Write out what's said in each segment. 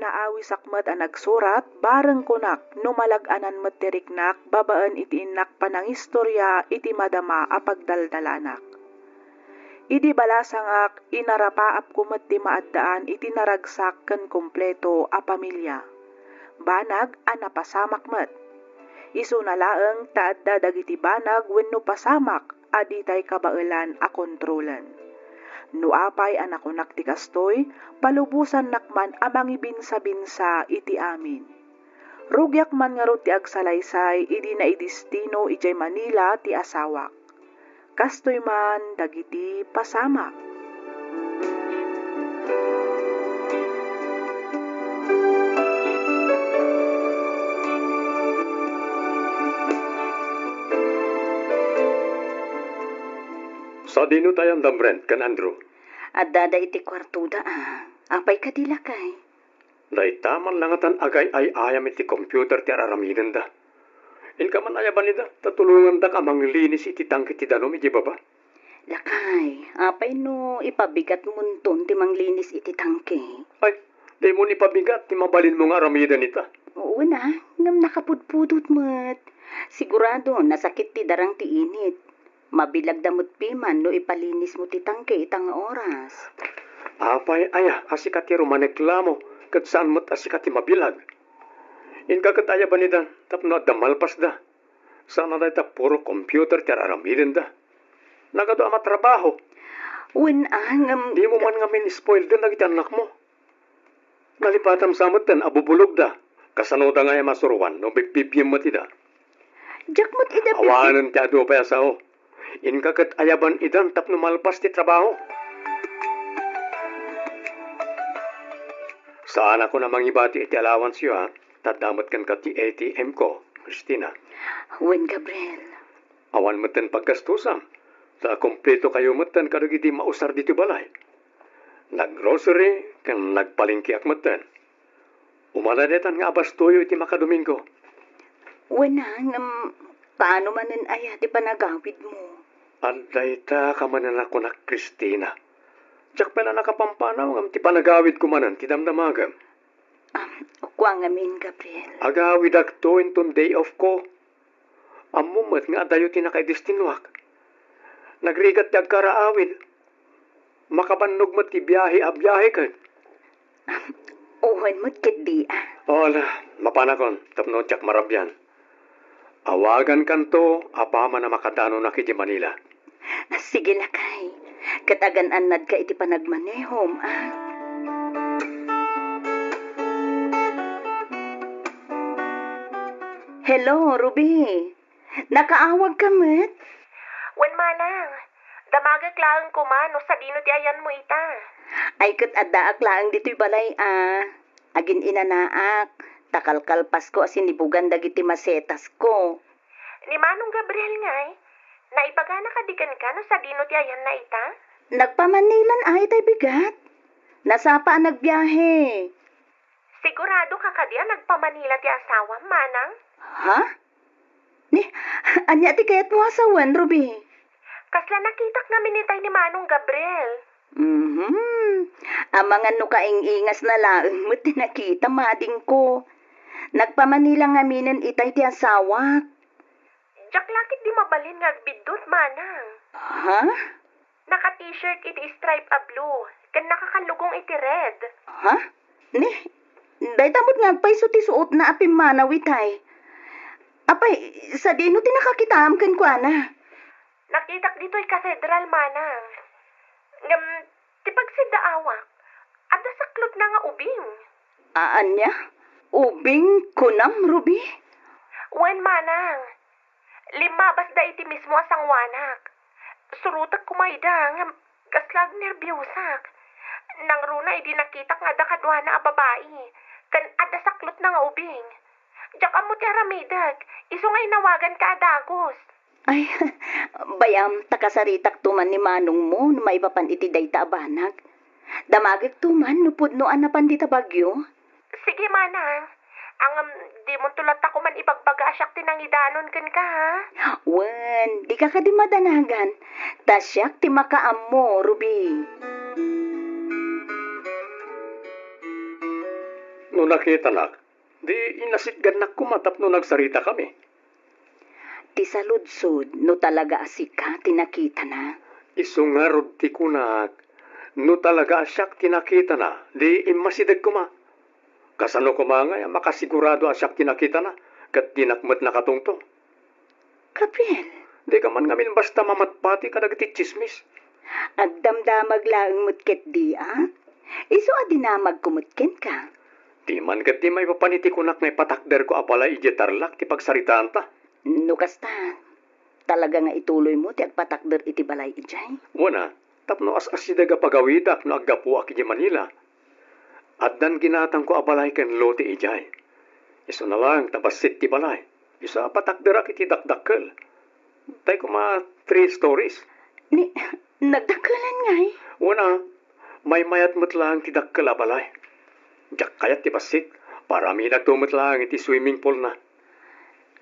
naawi sakmet ang nagsurat, bareng kunak, numalag-anan met tiriknak, babaan iti inak panangistorya, iti madama apagdaldalanak. Idi balasangak, inarapaap kumet ti maaddaan, iti naragsak ken kompleto a pamilya. Banag a napasamak met. Isu na laeng taadda dagiti banag wenno pasamak, aditay kabaelan a kontrolan. Nuapay anakunak ti kastoy, palubusan nakman amang ibinsa-binsa iti amin. Rugyak man nga ti agsalaysay, idi na idistino ijay Manila ti asawak. Kastoy man dagiti pasamak. Sa dino tayong dambrent kan Andrew? Adada iti kwartuda Apay kadila kay. Daitaman langatan agay ay ayam iti computer ti araramidan da. Inka man ayaban nida, tatulungan da ka manglinis iti tangkit ti danom iti baba. Lakay, apay no ipabigat munton ti manglinis iti tangke. Ay, di mo ni pabigat, ti mabalin mo nga aramidan ita. Oo na, ngam nakapudpudot mo't. Sigurado, nasakit ti darang ti init. Mabilag damot piman no ipalinis mo ti tangke itang oras. Apay aya, asikat ti rumaneklamo, kat saan mo't asikat ti mabilag. Inka kat ayaban nida, tapno at damalpas da. Sana da ita puro computer ti araramidan da. Nagado ama trabaho. Wen Di mo man nga min-spoil din nagiti anak mo. Nalipatam samot din, abubulog da. Kasano da nga yung masuruan, no bipipiyam mo ti da. Jak mo't ida Awanan ti ado pa yasao. Inka kat ayaban idan tapno malpas ti trabaho. Saan ako namang ibati iti allowance yo ha? Tadamot kan ka ti ATM ko, Christina. Wen Gabriel. Awan meten paggastusam. Sa kompleto kayo meten kadagiti mausar dito balay. Naggrocery kan nagpalingki ak meten. Umadadetan nga abastoyo iti makadomingo. Wen paano manen aya ti panagawid mo? Anday ta kamanan ako na Christina. Tsak pa na nakapampanaw ngam ti panagawid ko manan ti damdamagam. Kuang amin, Gabriel. Agawid akto inton day off ko. Amumat nga adayo ti nakaidistinwak. Nagrigat ti agkaraawid. Makabannog mo ti biyahe a biyahe kan. Uwan mo't kit di Ola, mapanakon, tapno tsak marabyan. Awagan kanto, apama na makadano na kiti Manila. Sige lakay. Katagan anad ka iti panagmanehom, Hello, Ruby. Nakaawag ka, met? Wen manang, damagag laang ko man, no sa dino ti ayan mo ita. Ay kat addaak laang dito'y balay, Agin inanaak. Takalkalpas ko asin nibugan dagiti masetas ko. Ni Manong Gabriel ngay, naipagana kadikan ka no sa dino ti ayan na ita? Nagpamanilan ay tay bigat. Nasapa ang nagbiyahe. Sigurado ka kadiya nagpamanila ti asawa, manang? Ha? Ni, anya ti kayat mo asawan, Ruby? Kasla nakitak namin itay ni Manong Gabriel. Amangan no kaing-ingas na laeng mo tinakita mading ko. Nagpamanila nga minen itay ti asawa. Jak lakit di mabalin nga agbidot, manang. Ha? Naka-t-shirt iti stripe a blue, kan nakakalugong iti red. Ha? Ni, day tamot nga agpaiso ti suot na apim manawitay. Apay, sa dino ti nakakitaam kan kwa na. Nakitak dito'y katedral, manang. Ngam, ti pagsidaawak, ada saklot na nga ubing. Anya? Ubing kunam, Ruby? Wen, manang. Limabas da iti mismo asang wanak. Surutak kumayda, ngam, kaslag nerbyusak. Nang runa idi nakitak nga da kadwa na a babae. Kan ada saklot na nga ubing. Diyak amo ti aramidag, iso nga inawagan ka adagos. Ay, bayam, takasaritak tuman ni manong mo, na maipapan iti dayta abanag. Damagag tuman, nupudnoan na pandita bagyo. Sige, manang. Ang di mo tulat ako man ibagbaga asyak tinangidanon kan ka, ha? Wen, di ka di madanagan. Tasyak ti makaam mo, Ruby. No, tapno nakita nak, di inasitgan nak kuma tapno nagsarita kami. Ti saludsod, no talaga asika, tinakita na. Isungarod ti kunak, no talaga asyak tinakita na, di imasidag kuma. Kasano kuma nga, makasigurado asyak tinakita na, kat dinakmat na katungtong. Gabriel, Di ka man ngamin basta mamatpati ka nagti chismis. agdamdamag laang mutket di, ah? Iso adinamag kumutken ka. Di man kat di may papaniti kunak ngay patakder ko apala ijetarlak ti pagsaritaan ta. No kasta, talaga nga ituloy mo ti agpatakder iti balay ijay. Wana, tapno as-asidaga pagawidak no aggapuak iti Manila. At dan ginatang ko abalay ken lote ijay. Iso na lang tabasit ti balay. Isa patakderak iti dakdakkel. Tay ko 3 stories. Ni, nagdakalan nga eh. Una, may mayat mo't lang ti dakkel a balay. Diyak kayat ti basit. Parami nagtumot lang iti swimming pool na.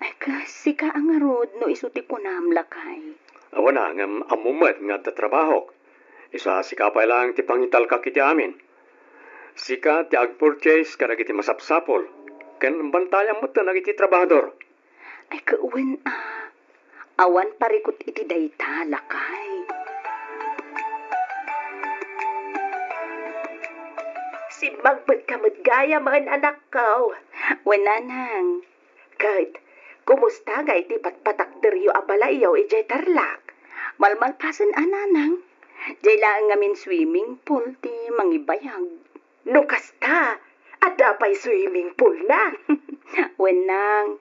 Ay kasi ka ang arod no isuti ko namlakay. Awana ngam amumat nga tatrabaho. Isa sikapay lang ti pangital ka kiti amin. Sika ti agpurchase ka nagiti masapsapol. Ken bantayan mo ta nagiti trabahador. Ay kauwan ah. Awan parikot iti dayta lakay. Simbagpad kamot gaya man anak ko. Wananang. Kahit, kumusta nga iti patpatakderyo abala iyaw ijay tarlak? Malmalpasan ananang. Jay laang ngamin swimming pool ti mangibayag. No kasta, adapay swimming pool na. Wanang.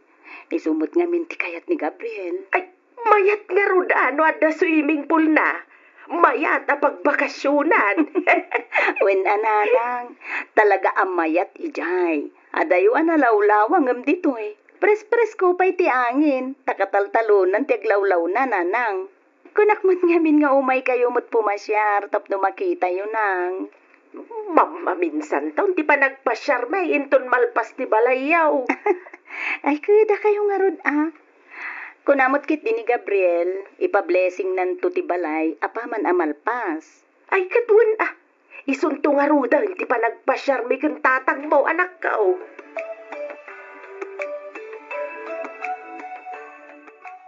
Isumot ngamin ti kayat ni Gabriel. Ay, mayat nga rudano adda swimming pool na. Mayat a pagbakasyonan. Wen ananang. Talaga amayat ijay. Adayo analawlawang ngam dito eh. Pres-pres ko pa'y ti angin. Takataltalunan ti aglawlaw na nanang. Kunakmat ngamin nga umay kayo mo't pumasyar tapno makita yun nang. Mama, minsan taon ti pa nagpasyar may inton malpas ti balayaw. Ay kuda kayo nga rod ah. Kunamot kit din ni Gabriel, ipa-blessing nan to ti balay, apaman amalpas. Ay katun ah, isunto nga rudan ti pa nagpasyar may kang tatang mo anak ka.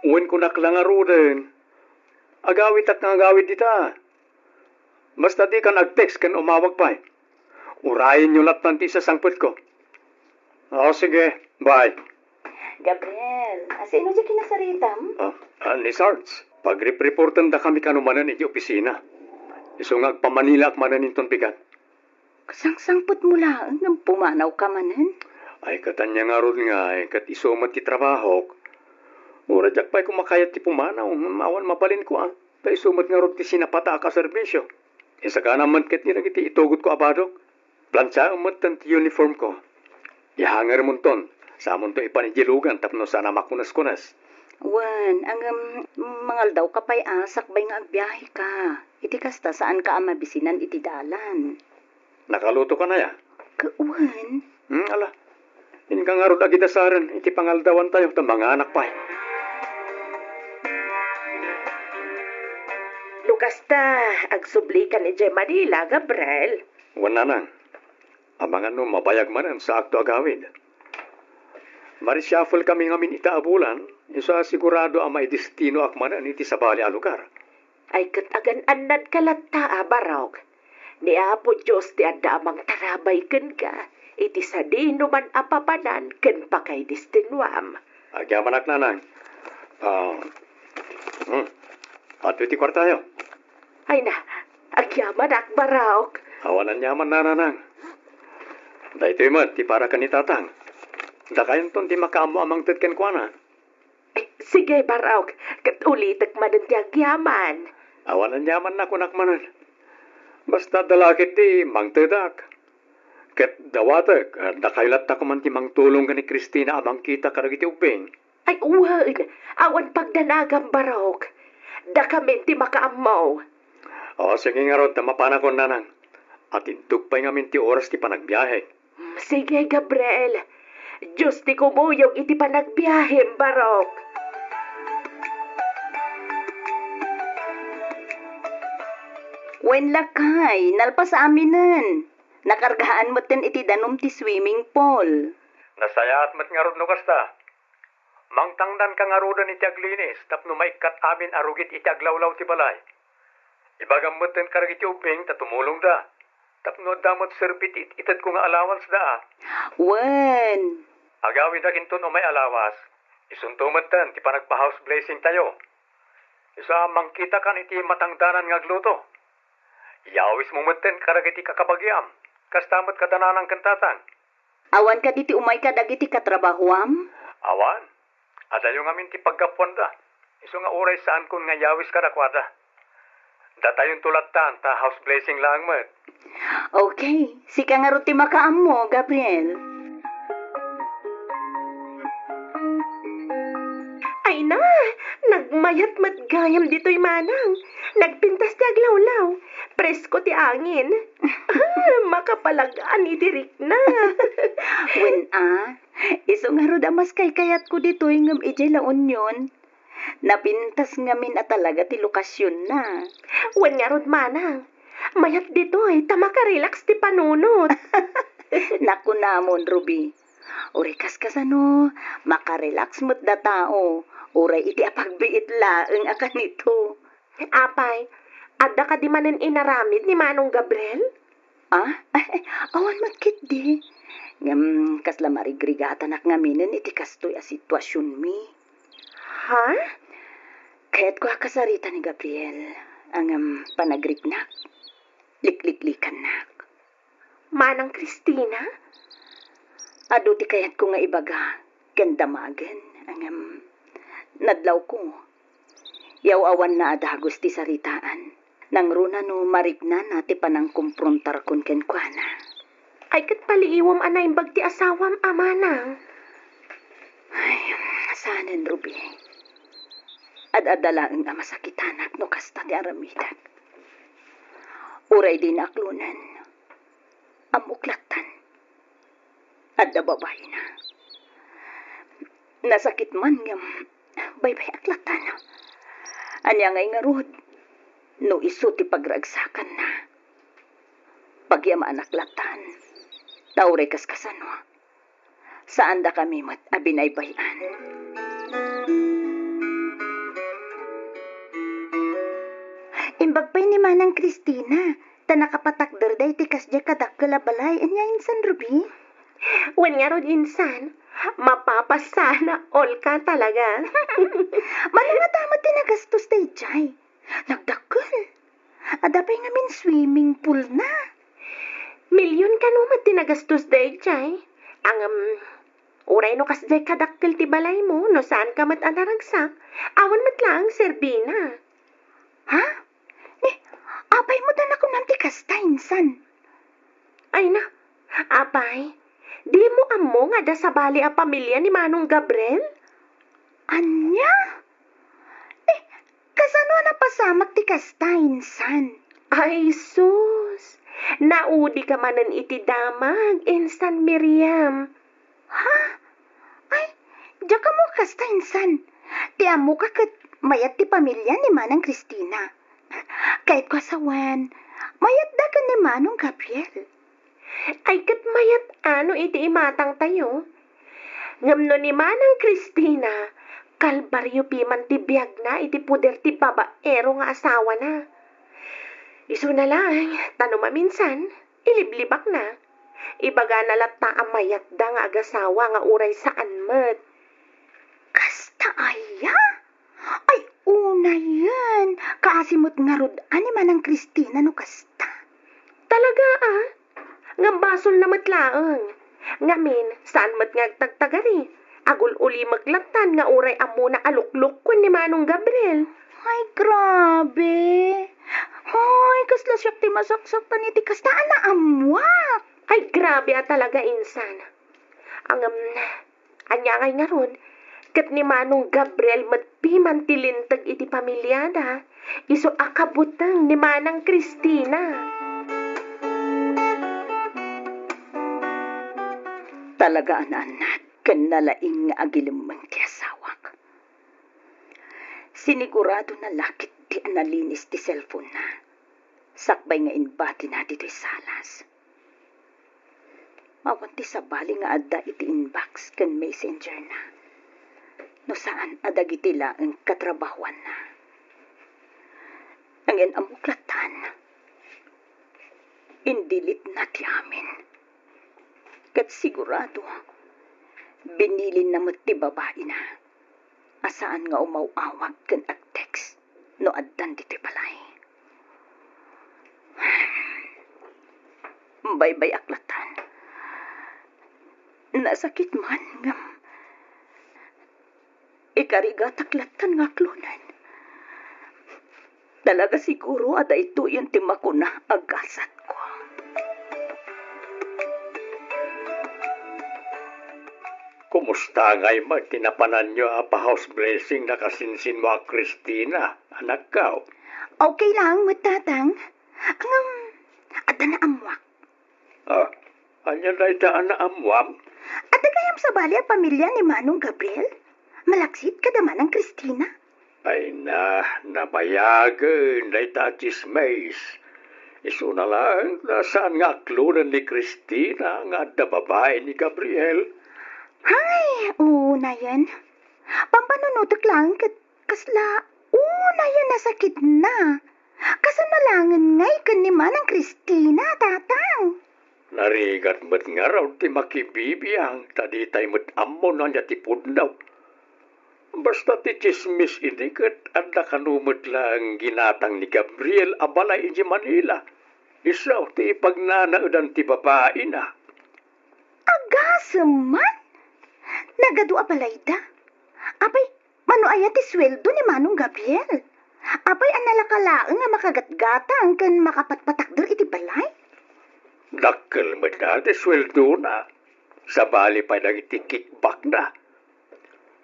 Uwan ko naklangaro din. Agawit at agawit dita. Basta di ka nag-text kan umawag pa. Urayin yung latan ti sa sangput ko. O sige, bye. Gabriel, asino di kinasaritam? Ni Sarge, pag-reportan da kami kanumanan iti opisina. Isungag pamanila ak manan inton pigat. Kasang-sangput mo lang, nang pumanaw ka manan. Ay katanya nga ron nga, kat isumat ti trabaho. Ura jak pa'y kumakayat ti pumanaw, awan mapalin ko ah. Ta isumat nga ron ti sinapata ka serbisyo. Isa ka naman kat nila iti itugot ko abadok. Plancha umat ti uniform ko. Ihangar mo ton. Sa amon to ipanijilugan tapno sana makunas-kunas. Wan, ang mangal daw ka pa'y sakbay nga agbiyahe ka. Iti kasta saan ka amabisinan iti dalan. Nakaluto ka na ya? Kauwan? Ala. Hindi ka nga ron agidasaran. Iti pangaldawan tayo. Ta mga anak pa. Lukasta, agsubli ka ni Jay Manila, Gabriel. Wala nang. Abangan no mabayag manan sa akto agawid. Marishuffle kami ngamin itaabulan. Isa sigurado ang may destino akmanan iti sa bali a lugar. Ay katagan anad kalata barok. Ni Apo Diyos ti adda amang tarabay ken ka. Iti sa dino man apapanan ken pakay destinwam. Agyaman ak nanang. At iti kwartayo. Ay na, agyaman ak barok. Awanan yaman nananang. Dahito imat, ti para kanitatang. Dakayon ton ti makaamo amang tetken kwa na. Sige barok, katulitak manan ti agyaman. Awanan yaman na kunak manan. Basta dalakit ti mangtedak. Ket dawatek, dakaylat ta kuman ti mangtulong ka ni Christina amang kita karagiti uping. Ay uwan, awan pagdanagam barok. Dakamen ti makaamaw. O sige nga ron, tamapanakon nanang. At intugpay ngamin ti oras ti panagbiyahe. Sige Gabriel, Diyos ti kumuyog iti panagbiyahe barok. Wen lakay, nalpas aminan. Nakargahaan mo tin iti danom ti swimming pool. Nasayaat mat nga rod no kasta. Mangtangdan ka nga rodan iti aglinis, tapno maikat amin arugit iti aglawlaw ti balay. Ibagam mo tin karag iti ubing, ta tumulong da. Tapno damot serpit itad ko nga allowance da. Wen, Agawin na kinton o may alawas. Isuntumat tan, ti panagpa-house blessing tayo. Isa mangkita kan iti matangdanan nga gluto. Iyawis mo maten karag iti kakabagyam. Kastamat kadananang kantatan. awan ka diti umay ka dagiti katrabahuam? Awan. Adayo ngamin ti paggapuan da. Iso nga oray saan kun nga yawis kadakwada. Datayon tulatan ta house blessing lang mat. Okay, sika nga ro ti makaam mo, Gabriel. Ay na, nagmayat matgayam dito'y manang. Nagpintas ti aglawlaw. Presko ti angin. Makapalagaan itirik na. Wen iso nga ro damas kay kayat ko dito ngam ijay laon yun. Napintas ngamin at talaga ti lokasyon na. Wen nga rod manang. Mayat dito'y tamaka-relax ti panunot. Naku namon, Ruby. Uray kas ano, makarelax mo't da tao. Uray iti apagbiit laeng akan ito. Apay, adda ka di manen inaramid ni Manong Gabriel? Awan matkit di. Ngam kasla marigrigata nak ngaminin iti kastoy a sitwasyon mi. Ha? Kaya't ko kasarita ni Gabriel ang panagriknak. Likliklikan nak. Manang Christina? Ado ti kayat ko nga ibaga, gandamagan, nadlaw ko. Yaw-awan na adagos ti saritaan. Nang runa no marikna na ti panang kumprontar kun kenkwana. Ay kat paliiwam anay bag ti asawam amanang. Ay, sanen, Ruby. Ad-adalaang amasakitanak no kasta ti aramidak. Uray din aklunan. Amuklatan. Adda babay na. Nasakit man ngam baybay aklatan. Anya ngay nga rod. No iso ti pagragsakan na. Pagyamaan aklatan. Tauray kaskasano. Saan da kami mat abinaybayan. Imbagpay ni Manang Christina. Ta nakapatakder day ti kasya kadakalabalay. Anya insan, Ruby? Wen nga rod insan, mapapasana all ka talaga. Manang atamat tinagastos day jay. Nagdakkel. Adapay ngamin swimming pool na. Milyon ka no tinagastos day jay. Ang uray no kasjay kadakkel ti balay mo, no saan ka mat anaragsak. Awan mat lang, Serbina. Ha? Apay mo dan ako nanti kasta, insan. Ay na, apay, di mo amo nga da sa bali a pamilya ni Manong Gabriel? Anya? Kasano na pasamak ti kasta, insan? Ay sus, naudi ka manan iti damag, insan Miriam. Ha? Ay, diya ka mo kasta, insan. Ti amo ka kat mayat ti pamilya ni Manang Christina. Kahit ko asawan, mayat da ka ni Manong Gabriel. Ay kat mayat ano iti imatang tayo. Ngamno ni Manang Christina, kalbaryo piman ti biyag na iti puder ti babaero nga asawa na. Isu na lang, tanong maminsan, iliblibak na. Ibaga nalata ang mayat da nga agasawa nga uray saan mat. Kasta aya? Ay, una yan. Kaasimot nga rod, ani Manang Christina no kasta. Talaga nga basol na matlaang. Ngamin, saan mat nga tagtagari? Agul uli maglatan nga uray amo na alukluk ko ni Manong Gabriel. Ay, grabe. Hoy, kasla siya ti masaksakan iti kastaan na amwak. Ay, grabe talaga insan. Ang anya ngay nga ron, kat ni Manong Gabriel matpiman tilintag iti pamilyada, iso akabutang ni Manang Christina. Talaga anak, kanalaing nga agilimang ti asawak. Sinigurado na lakit ti analinis ti cellphone na. Sakbay nga inbati na dito'y salas. Mawanti sa bali nga adda iti inbox ken messenger na. No saan adag iti laeng katrabahuan na. Angin amuklatan. Indilit na ti amin. Kat sigurado, binilin na mo't ti babae na. Asaan nga umawawag ken ag-text no addan dito'y balay. Baybay aklatan. Nasakit man ngam. Ikarigat aklatan nga klunan. Talaga siguro ada ito yung timako na agasat ko. Kumusta ngay magtinapanan nyo pa house blessing na kasinsin mo a Christina, anak ka? Okay lang, matatang. Ada na amwak. Anyan na itaan na amwam? Ada kayam sa bali ang pamilya ni Manong Gabriel? Malaksit ka naman ang Christina? Ay nabayagan na ita chismes. Iso na lang, nasaan nga klunan ni Christina nga da babae ni Gabriel? Ay, una yan. Pampanunutok lang kasla, una yan nasakit na. Kasanalangan ngay kan ni Manang Christina, tatang. Narigat mo't nga raw ti makibibiyang, tadi tayo mo't ammo na niya ti pudnaw. Basta ti chismis inikat, anda kanumot lang ginatang ni Gabriel abalay iji Manila. Isaw ti pagnanaudan ti babae na. Agasaman? Nagadu abalay da? Abay, mano aya ti sweldo ni Manong Gabriel? Abay, analakalaang nga makagatgatang kan makapatpatakder iti balay? Dakkel mo dati sweldo na. Sa bali pa nang iti kickback na.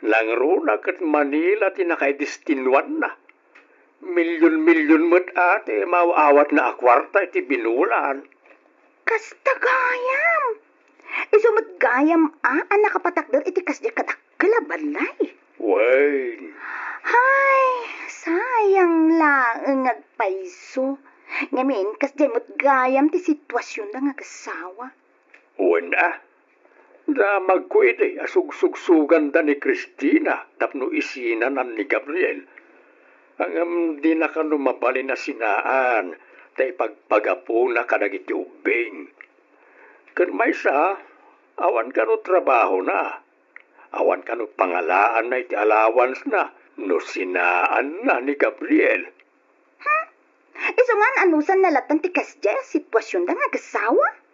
Langro na kat Manila tinakaidistinwan na. Milyon-milyon mo't ate mawawat na akwarta iti binulan. Kasta gayam. Isumot gayam ang nakapatakder iti kasya kadakkel balay. Wain. Hay, sayang lang ngagpaiso. Ngamin, kasya mo't gayam ti sitwasyon na ngagasawa. Wala. Da magkuide asug-sugsugan da ni Christina tapno isinanan ni Gabriel. Ang di na ka lumabali na sinaan tay pagpagapo na kadagiti ubing. Kan may sa, awan ka no trabaho na. Awan ka no pangalaan na iti allowance na no sinaan na ni Gabriel. Iso nga anusan nalatan ti kasya sitwasyon da ngagasawa?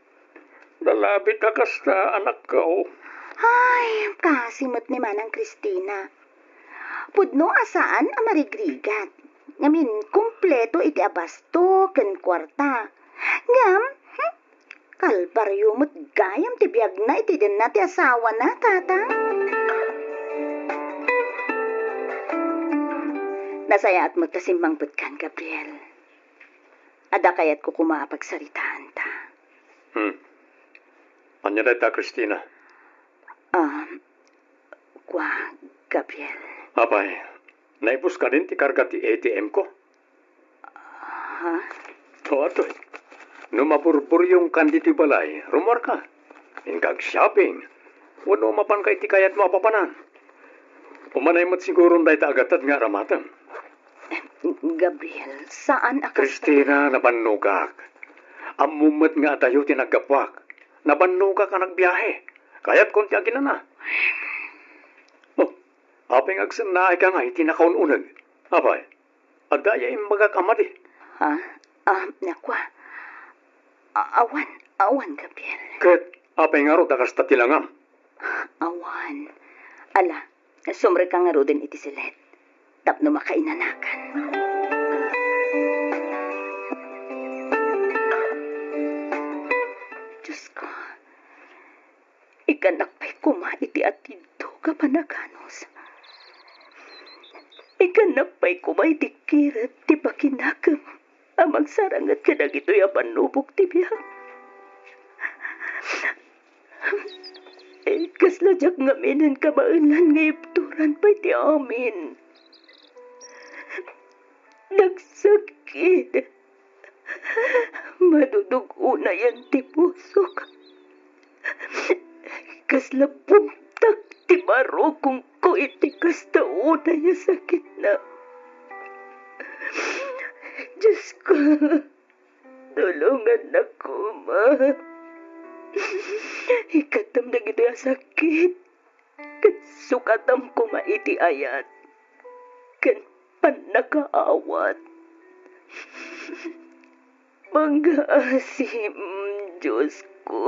Lalabit ka kasta, anak ko. Ay, kasimot ni Manang Christina. Pudno asaan ang marigrigat. Ngamin, kumpleto iti abasto ken kwarta. Ngam, kalbaryo mo't gayam ti biyag na iti din na ti asawa na, tata. Nasayaat mo't tasimbang putkan, Gabriel. Ada kayat ko kumapagsaritaan ta. Anya na ita, Christina? Gabriel. Abay, naipos ka din ti karga ti ATM ko? Ha? O atoy, numaburbur yung kanditi balay, rumor ka. Ingkag shopping. Wano mapan ka iti kayat mo apapanan. Umanay mo't siguro na ita agatad nga ramatan. Gabriel, saan akas... Christina, nabanugak. Amumot nga tayo tinagapwak. Nabanugak ka nagbiyahe. Kaya't konti agin na. Apeng agsanay ka nga iti nakaununag. Abay, adaya yung magkakamadi. Ha? Nakwa. Awan, Gabriel. Ket, apeng nga ro dakas tatilangam. Awan. Ala, sumre ka nga ro din iti silet. Tapno makainanakan. Diyos ko. Ikanak pa'y kuma iti atido ka panaganos. Ikanak pa'y kuma iti kirat ti pakinakam. Amang sarangat ka na gito'y apanubok ti biyang. Kasladyak nga minin kabailan nga ipturan pa'y ti amin. Nagsakit. Madudugo na yan ti pusok. Kasla puntak ti baro kung ko iti kastauna niya sakit na. Diyos ko, tulungan na ko, ma. Ikatam na gito yung sakit. Kat sukatam ko maiti ayat. Kan panakaawat. Mangaasim, Diyos ko.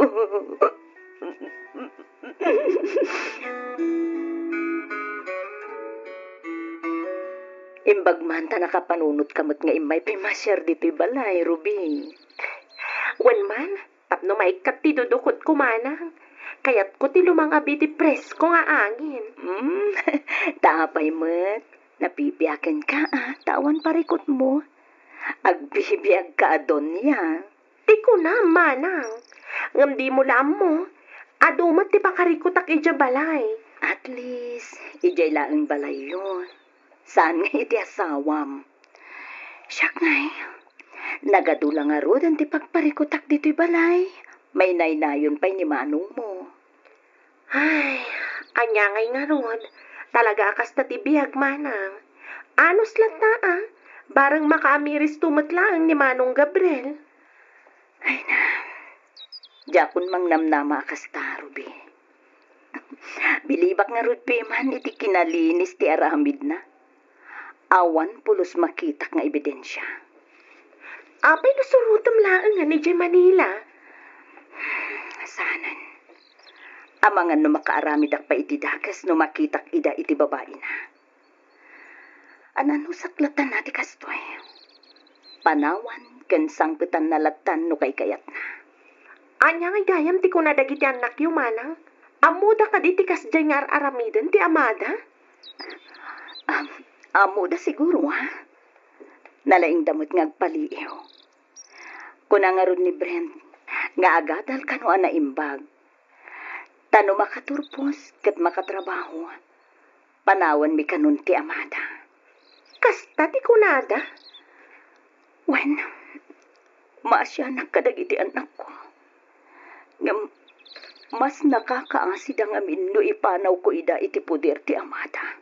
Imbag man ta nakapanunot kamot nga imay pimasyar dito'y balay, Ruby. Wen man, tapno maikat ti dudukot ko manang. Kayat ko ti lumangabi ti presko nga angin. Tapay met, napipiyakin ka tawan parikot mo. Agbibiyag ka adon niya. Ti ko na, manang. Ngam di mo lam mo. Adumat ti pakarikutak ija balay. At least, ijay laang balay yun. Saan nga iti asawam? Siya ngay, nagadulang nga ro ti pagparikutak dito'y balay. May naynayon pa'y ni manong mo. Ay, anya ngay nga ron. Talaga akas na tibiyag, manang. Anos lang na barang makaamiris tumatlaang ni Manong Gabriel. Ay na, Jakun mang namnama akas ta, Ruby. Bilibak nga Ruby man iti kinalinis ti aramid na. Awan pulos makitak nga ebidensya. Apay lusurutam laang nga ni J. Manila. Sanan. Amangan no makaaramid ak pa iti dakas no makitak ida iti babae na. Anano saklatan nati kastoy. Panawan ken sangpetan nalatan no kay kayat na. Anya nga gayam ti kunadagiti anak yu manang. Amuda ka di ti kasjay nga aramiden ti amada? Amo da siguro Nalaing damot nga agpaliiw. Kunangarod ni Brent nga agadal kano ana imbag. Tano makaturpos ket makatrabaho. Panawan mi kanon ti amada. Kasta ti kunada? Wen, maasyanak kadagiti anak ko. Nga mas nakakaasid ang amin no ipanaw ko ida iti puder ti amada.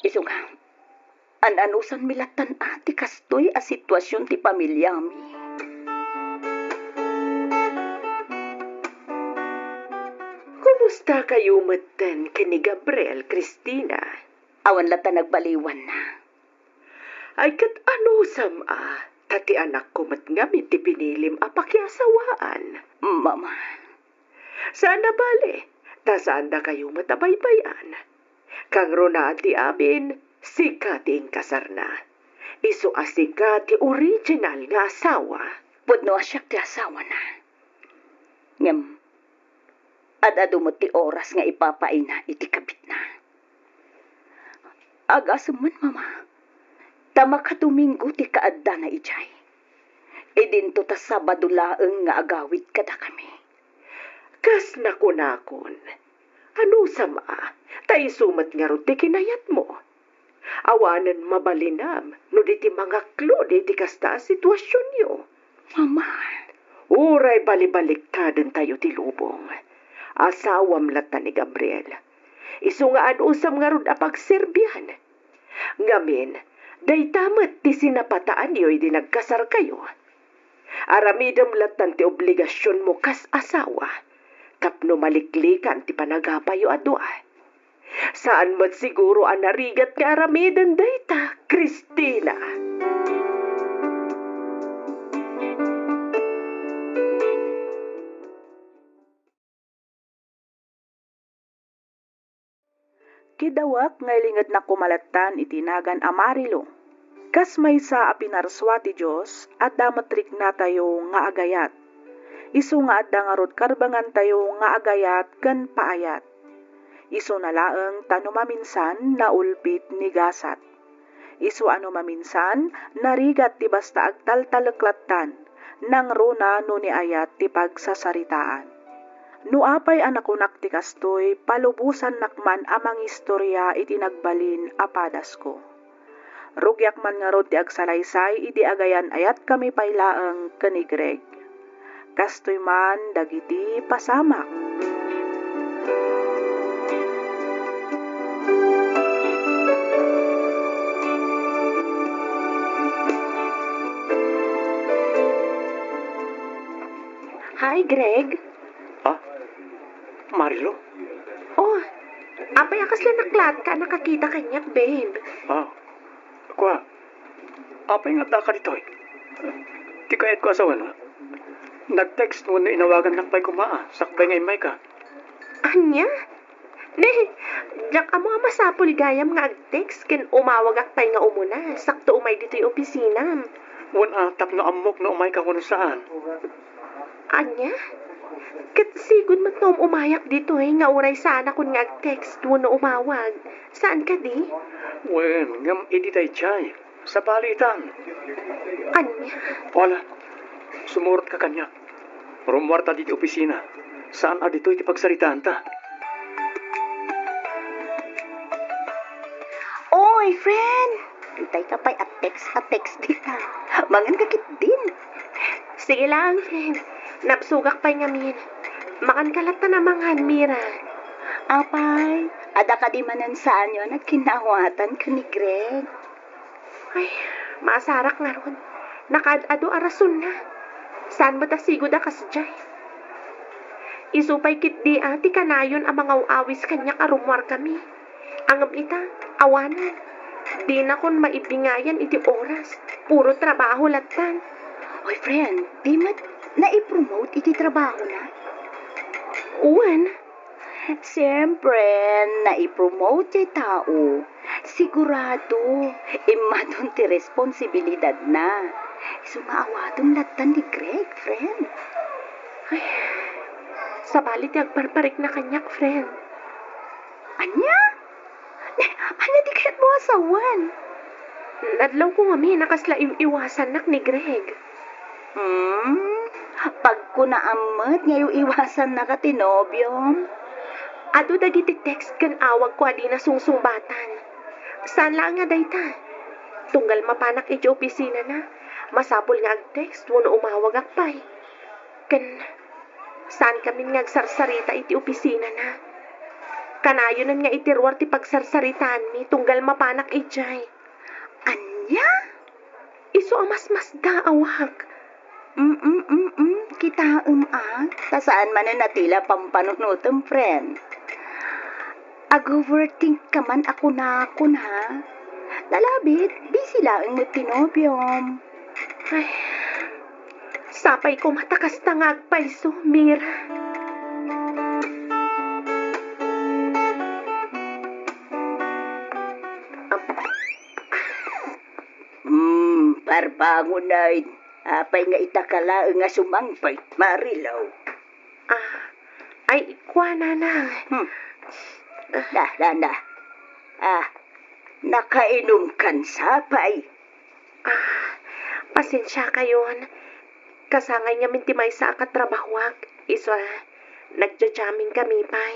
Iso nga, ananusan milatan ti kastoy a sitwasyon ti pamilya mi. Kumusta kayo matan kini Gabriel, Christina? Awan lata nagbaliwan na. Ay kat anusam tati anak ko mat nga ti pinilim apakyasawaan. Mama. Saan na bale? Ta saan na kayo matabaybayan? Kang Rona ti amin, sikating kasar na. Iso asika ti original nga asawa. Pudno asyak ti asawa na. Ngem, adado mo ti oras nga ipapaina iti kabit na. Agasaman, mama. Tama ka Domingo ti kaadda na ijay. Idinto ta Sabado laeng nga agawid kada kami. Kas nakunakon. Ano sama? Tay sumat nga ro ti kinayat mo. Awanan mabalinam no di ti mga klo di ti kasta sitwasyon yo. Mama. Uray balibaliktadin tayo ti lubong. Asawam lata ni Gabriel. Isu nga anusam nga ron apagserbihan. Ngamin, day tamat ti sinapataan yo'y di nagkasar kayo. Aramidam latan ti obligasyon mo kas asawa. Tapno maliklikan ti panagapayo adwa. Saan mat siguro anarigat nga aramidan dayta, Christina? Kidawak nga lingad na kumalatan itinagan amarilo. Kas may sa apinarswa ti Diyos at damatrik na tayo nga agayat. Isu nga adda nga rod karbangan tayo nga agayat ken paayat. Isu na laeng tano maminsan na ulpit ni gasat. Isu ano maminsan narigat ti basta agtaltaleklatan nang runa no ni ayat ti pagsasaritaan. No apay anakunak ti kastoy, palubusan nakman amang istorya iti nagbalin apadas ko. Rugyak man nga rod ti agsalaysay iti agayan ayat kami paylaeng kani Greg. Kastoy man dagiti pasamak. Hi, Greg. Ha? Marilo? Oh, apay akas lang naklat ka, nakakita kanyak, babe. Ha? Kwa? Apa yung nga ka dito eh? Di kayat ko asawa na. Nag-text mo na inawagan ng pay kumaa. Sakbay ngay may ka. Anya? Ne, diyak amo ang masapol gayam nga ag-text, ken umawag akpay nga umuna. Sakto umay dito yung opisina. Wan atap na amok na umay ka kung saan. Anya? Kat sigud man tom umayak dito nga uray sana kun nga ag-text mo na umawag. Saan ka di? Wen, ngam editay chay. Sa balitan. Anya? Wala. Sumurot ka kanya. Rumwarta dito opisina. Saan dito iti pagsaritaan ta? Oy, friend! Hintay ka pa'y at-text dita. Mangan kakit din. Sige lang, friend. Napsugak pa nga min. Makan kalat na namangan, Mira. Apay, ada ka di manan saan yun at kinawatan ka ni Greg. Ay, masarak nga ron. Nakaad-ado arason na. Saan mo ta sigod kasjay? Isupay kit di ati kanayon ang mga uawis kanya karumwar kami. Angam ita, awanan. Di na kon maibingayan iti oras. Puro trabaho latan. Oy, friend, di mat na-i-promote iti trabaho na? Uwan. Siyempre, na-i-promote yung tao. Sigurado, imadon ti responsibilidad na. Sumaawadong latan ni Greg, friend. Sa balit yung agparparik na kanyak, friend. Anya? Anya di kaya't mo asawan? Nadlaw ko nga mi, nakasla iwasan nak ni Greg. Pag ko naamat, ngayon iwasan na ka tinobyom. Ado dagiti text kan awag ko adi na sungsumbatan. Saan lang nga dayta? Tunggal mapanak iti opisina na. Masapol nga ag-text, wano umawag akpay. Kan, saan kami nga agsarsarita iti opisina na? Kanayonan nga itirwar ti pagsarsaritaan mi, tunggal mapanak ijay. Anya? Iso amas-mas daawag. Kita Tasaan man na natila pampanunutom, friend. Ag-overthink ka man ako na ha? Lalabit, busy lang mo tinobyom. Ay, sapay ko matakas tangag pa iso, Mira. Parbangon na apay nga itakala nga sumangpay, Marilaw. Ay, ikwa na lang. Nakainom kan sapay. Pasensya kayon. Kasangay nga mintimay sa akatrabahwag. Iso, nagja-jamming kami pay.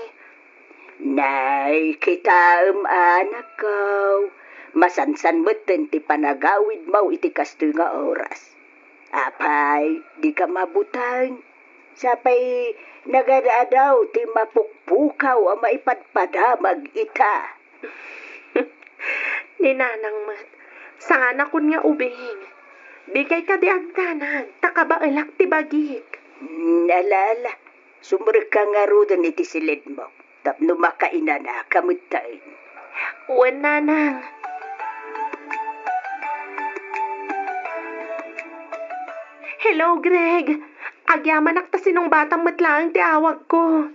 Nay, kita anak ko. Masansan mo ti panagawid mo iti kastoy nga oras. Apay, di ka mabutang. Sapay, nagadadaw ti mapukpukaw ang maipadpadamag ita. Ninanang mat, sana kun nga ubing. Di kay kadiagdanag, takabailak ti bagik. Nalala, sumurik ka nga rudan iti silid mo. Tapno makaina na kamutain. Uwan nanang. Hello, Greg. Agyaman akta sinong batang matlaang ti awag ko.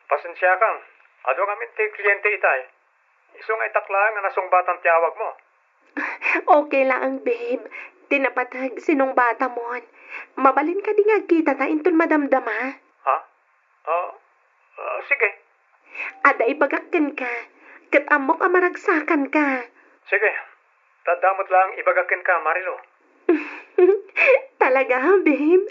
Pasensya kang. Ado kami ti kliyente itay. Iso nga itaklaan nga nasong batang tiyawag mo. Okay lang, babe. Tinapatag sinong bata mo. Mabalin ka di nga kita ta inton madamdama. Ha? Sige. Ada ibagakin ka. Kat amok amaragsakan ka. Sige. Tadamot lang ibagakin ka, Marilo. Talaga, babe?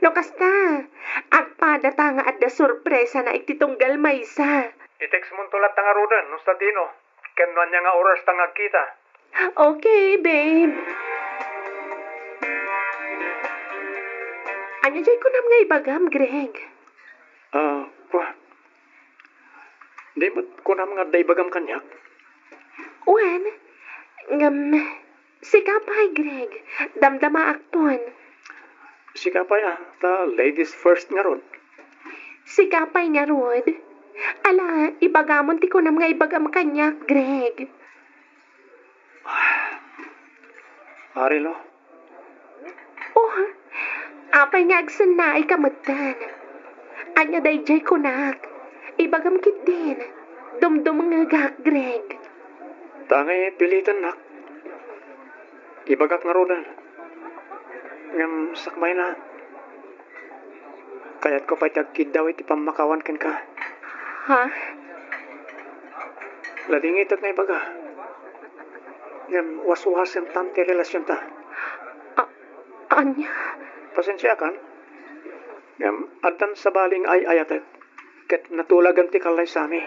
No kasta, agpadata nga at da sorpresa na ititunggal maysa. I-text mo tulat nga rudan, no sa dino. Kenuan niya nga oras tangag kita. Okay, babe. Anya Dayjay ko nam nga ibagam, Greg. Kwa. Di mo kunam nga daybagam kanyak. Wen, si kapay, Greg. Damdama akton. Si kapay ta ladies first nga ron. Si kapay nga rod. Ala, ibagamon ti ko nam nga ibagam kanyak, Greg. Marilo, Oh, apay nga agsan na ay kamutan. Anya dayjay ko nak. Ibagam kit din. Dumdum nga gak, Greg. tangay pilitan nak. Ibagak nga rodan. Ngam sakmay na. Kaya't ko pa tagkid daw iti pamakawan ken ka. Ha? Ladingit at nga ibaga. Ngam waswas ang tante relasyon ta. Anya? Pasensya kan. Ngam adan sa baling ay ayatet. Ket natulagan ti kalay sami.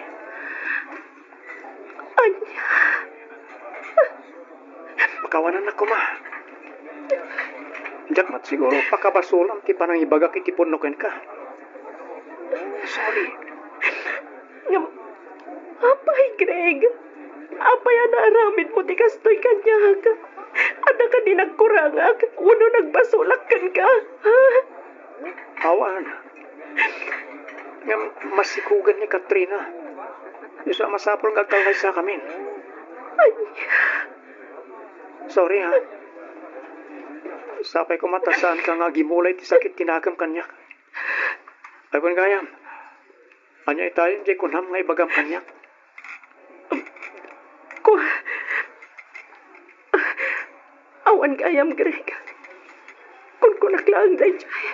Anya? Makawanan ako ma. Jakmat siguro pakabasulan ti panang ibagak iti punuken ka. Sorry. Apay, Greg. Apay anaaramin mo ti kastoy kanyag. Ada ka di nagkurangag. Uno nagbasulak kan ka. Awan. Ngam masikugan ni Katrina. Isa masapol nga kalay sa kamin. Sorry ha. Sapay ko matasaan ka nga gimulay ti sakit tinagam kanyak. Ay kung gayam. Anya itayon di kunam nga ibagam kanyak. Awan kayam, Greg. Kung kunaklaan day jay.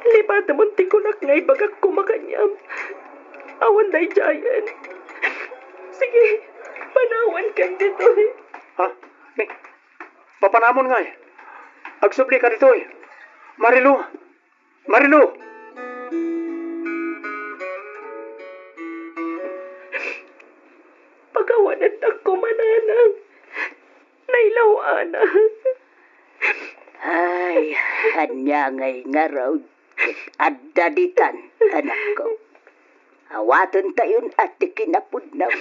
Lipat naman ti kunak nga ibagak kumakanyam. Awan day jayan. Sige, panawan kan dito eh. Ha? Ni, papanamon nga eh. Agsubli ka dito eh. Marilu! Marilu! Pagawanan ako mananang. Nailawaan. Ay, hanya ngay nga raw. Adda ditan, anak ko. Awatan tayon at tikinapudnaw.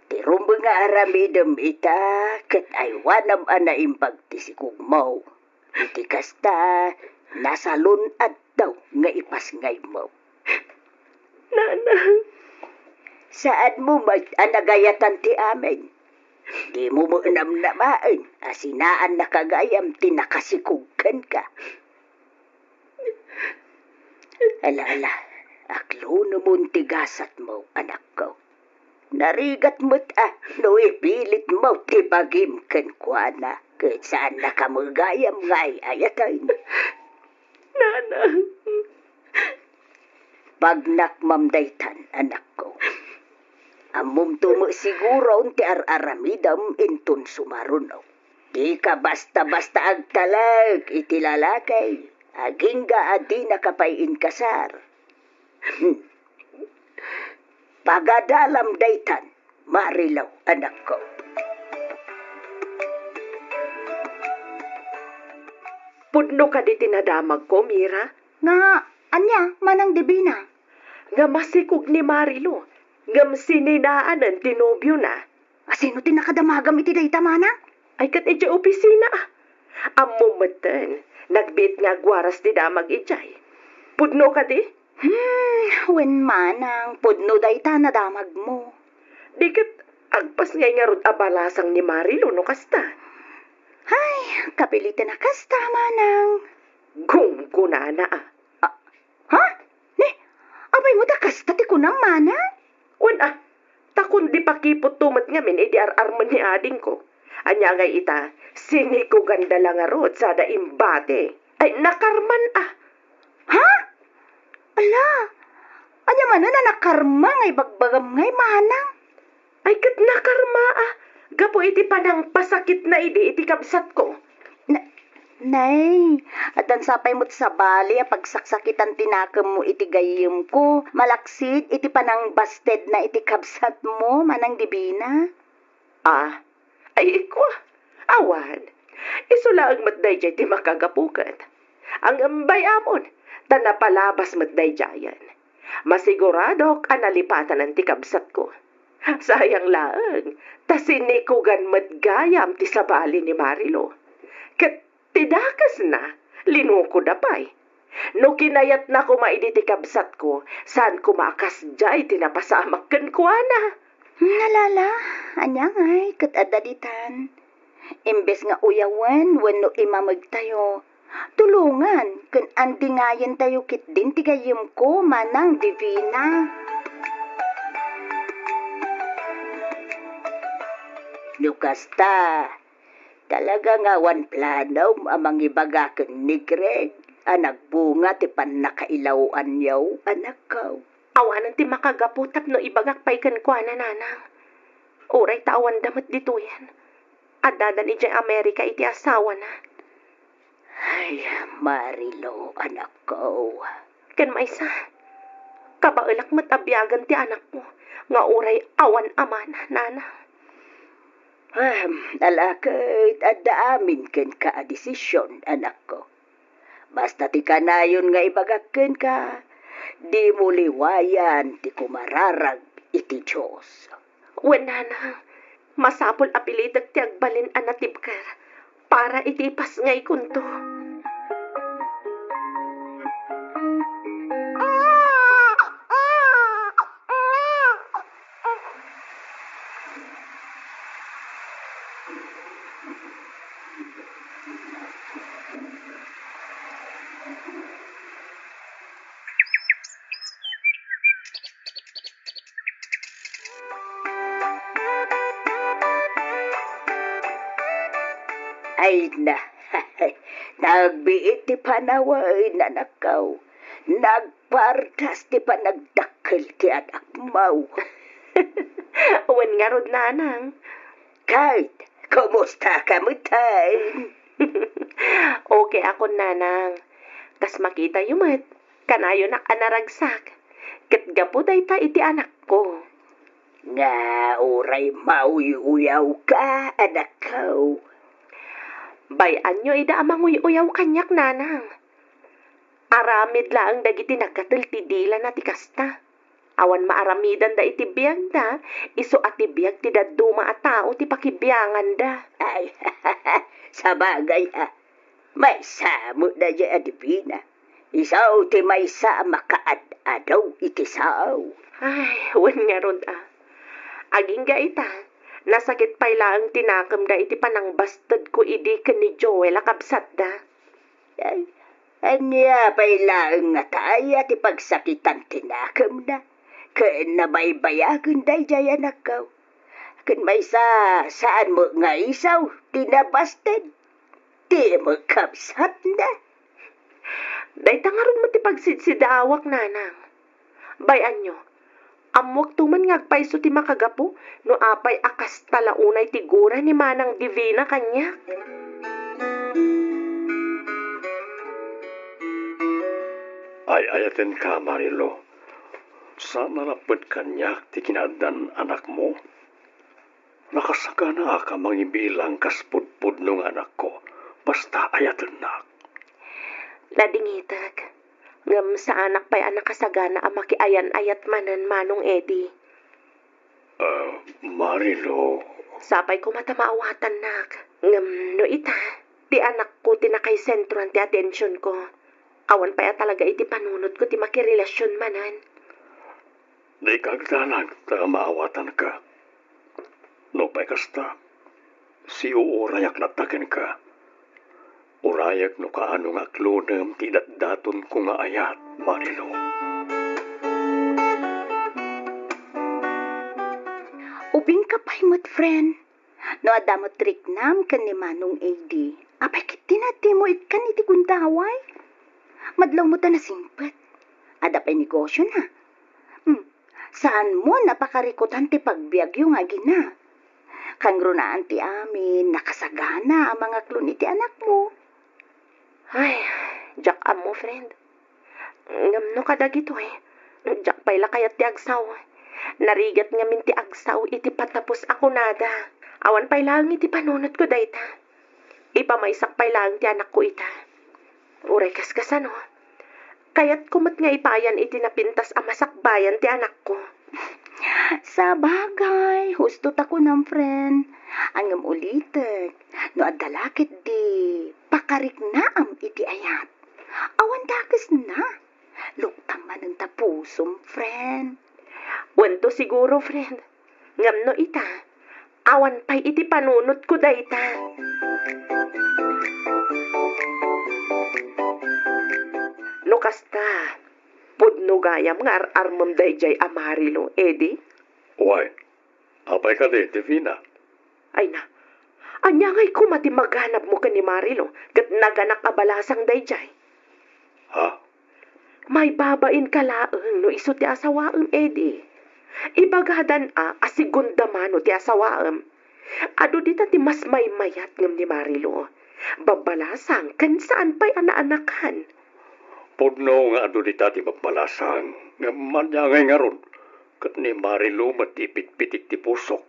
Tirumbo nga aramidam ita, kat aywanam ana impag tisikog mo. Iti kasta, nasalun at daw nga ipas ngay mo. Nanang. Saan mo anagayatan ti amin? Di mo mo namnamaan, asinaan nakagayam tinakasikugkan ka. Ala, aklo naman tigasat mo, anak ko. Narigat mo't no ipilit mo tibagim ken kuana, kahit saan nakamagayam ngay ayatay. Nanang. Pagnak mamdaytan, anak ko. Amum tumo siguro unti aramidam intun sumarunaw. Di ka basta-basta agtalag iti lalakay. Aging ga adi nakapayin kasar. Pagadalam daytan, marilaw anak ko. Pudno ka di tinadamag ko, Mira. Nga, anya, manang dibina. Nga masikog ni Marilo. Ngam sininaanan tinobyo na. Asino tinakadamagam iti dayta manang? Ay kat iti opisina. Amumatan. Nagbit nga gwaras di damag ijay. Pudno ka di? Wen manang, pudno dayta na damag mo. Di kat agpas ngay nga rod abalasang ni Marilo no kasta. Ay, kapilitan na kasta manang. Gumgunana Ha? Ne, abay mo da kasta ti kunam manang? Wan takon di pakipot tumat nga min, edi ar-arman ni ading ko. Anya ngay ita, siniko ganda lang arot sa da imbate. Ay, nakarman Ha? Ala, anya man na nakarma ngay bagbagam ngay manang. Ay, kat nakarma Gapo iti panang pasakit na iti kabsat ko. Nay, atan sapay mo't sa bali, pagsaksitan tinakam mo iti gayim ko, malaksid iti panang basted na iti kabsat mo, manang dibina. Ay iko, awan. Isulaag matday jay ti makagapukat. Ang ambay amon, tanapalabas mo't dayjayan. Masigurado ka nalipatan ang tikabsat ko. Sayang laang, tasinikugan mo't gayam ti sabali ni Marilo. Kat tidakas na, linuko da pa'y. No kinayat na ko maiditikabsat ko, saan ko maakas jay tinapasamak kan ko na. Nalala, anyang ay, kat adaditan. Imbes nga uyawan, wano imamag tayo. Tulungan, kun andingayan tayo kit din tigayim ko, manang divina. Lukas ta, talaga nga wan plano amang ibagakan ni Greg. Anak bunga ti pan nakailawan yaw, anak ko. Awanan ti makagaputap no ibagak paikan ko nanang. Oray tawan damat dito yan. Adadan ijay Amerika iti asawa na. Ay, Marilo, anak ko. Kan maisa, kabailak matabiagan ti anak mo. Nga oray awan amana, nana. Alakit, adaamin ken ka desisyon, anak ko. Basta ti kanayon nga ibagaken ka, di mo liwayan ti kumararag iti Diyos. Wen nana, masapol apilidag ti agbalin anatibkar para itipas ngay kunto. Ay na, nagbiit ti panaway na nakaw. Nagpartas ti panagdakkel ti anak mau. Wen nga rod nanang. Kahit, kumusta ka mo tay? Okay ako nanang. Kas makita yumat, kanayo na anaragsak. Kat gapuday ta iti anak ko. Nga uray mauyaw ka, anak ko. Bayan nyo ida amang uyaw kanyak nanang. Aramid laang dagiti nagkatil ti dila na ti kasta. Awan maaramidan da iti biyag da, iso ati biyag ti daduma a tao ti pakibiyangan da. Ay, sa bagay ha. May samo na dya adipina. Isaw ti may sa makaad-adaw iti saw. Ay, wan nga rod Aging ga ita, nasakit pa'y laang tinakam da iti panangbastad ko idi ken ni Joel akabsat da. Ay, anya pa'y laang nga tayo ti pagsakitan tinakam na. Ken nabaybayagan day jay anak ko. Ken may saan mo nga isaw tinabastad. Di mo kapsat na. Day tangaron mo ti pagsidsidawak nanang. Bayan nyo, amwag tuman ngagpaiso ti makagapo no apay akas talaunay ti gura ni manang divina kanya. Ay ayaten ka, Marilo. Sana napad kanyak ti kinadan anak mo. Nakasaka na ka mangibilang kaspudpud ng anak ko. Basta ayaten na. Ladingitag, ngam sa anak pa'y anak kasagana ang makiayan ayat manan manong Eddie. Marilo. Sapay ko matamaawatan nak. Ngam no ita, ti anak ko tinakay sentruan ti atensyon ko. Awan pa'y talaga iti panunod ko ti makirelasyon manan. Di kagdalag ta maawatan ka. No pa'y kasta, si uurayak nataken ka. Urayak no kaano nga klonam ti datdaton ko nga ayat, Marilo. Ubing ka pa'y mo't friend. No adamot triknam kan ni Manong AD. Apay kiti nati mo itkan iti kundaway. Madlaw mo ta na simpet. Adapay negosyo na. Saan mo napakarikutan ti pagbiagyo nga gina? Kangrunaan ti amin, nakasagana ang mga klon iti anak mo. Ay, jak mo friend. Ngam no kadagito Jak pa'y lakayat ti agsaw. Narigat nga min ti agsaw iti patapos ako nada. Awan pa'y lang iti panunot ko dayta. Ipamaysak pa'y lang ti anak ko ita. Uray kaskasan, oh. Kaya't kumot nga ipayan iti napintas a masakbayan ti anak ko. Sa bagay, husto tako ng friend. Angam ulitek, no adalakit di pakarik na am iti ayat. Awan dakas na. Luktang man ang tapusom, friend. Wanto siguro, friend. Ngam no ita. Awan pa'y iti panunot ko dayta. No kasta, pudno gayam nga ar-armam dayjay amarilo, edi? Why? Apay ka di, Divina. Ay na, anya ngay kumati maghanap mo ka ni Marilo, kat naganak abalasang dayjay. Ha? May babain ka laeng no iso ti asawaem, edi. Ibagadan asigunda mano ti asawaem. Ado dita ti mas may mayat ngam ni Marilo. Babalasang kan saan pa'y ana-anakan. Pudno nga ado di tati mabalasang. Nga manya ngay nga ron. Kat ni Marilo matipit-pitik ti pusok.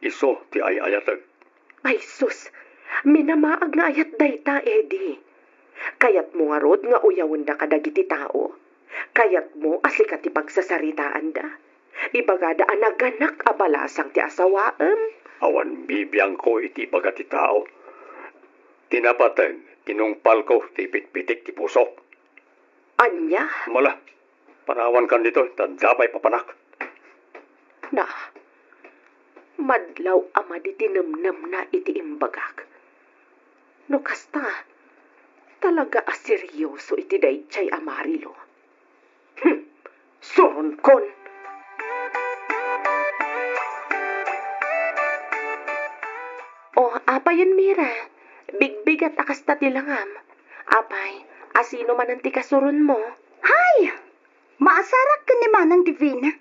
Iso ti ay-ayatag. Ay sus, minamaag nga ayat dayta, edi. Kayat mo nga rod nga uyawon da kadagiti tao. Kayat mo aslikat ti pagsasaritaan da. Ibagada anaganak abalasang ti asawaem. Awan bibiyang ko iti baga ti tao. Tinapatan, tinungpal ko ti pitpitik ti pusok. Anya? Mala, panawan kan dito, tandapay papanak. Na, madlaw ama di tinamnam na iti imbagak. No kasta, talaga aseryoso iti dayjay amarilo. Suron kon! Oh, apayan Mira, bigbigat akasta tilangam. Apay, asino man ang tikasurun mo? Hay! Maasarak ka ni Manang Divina.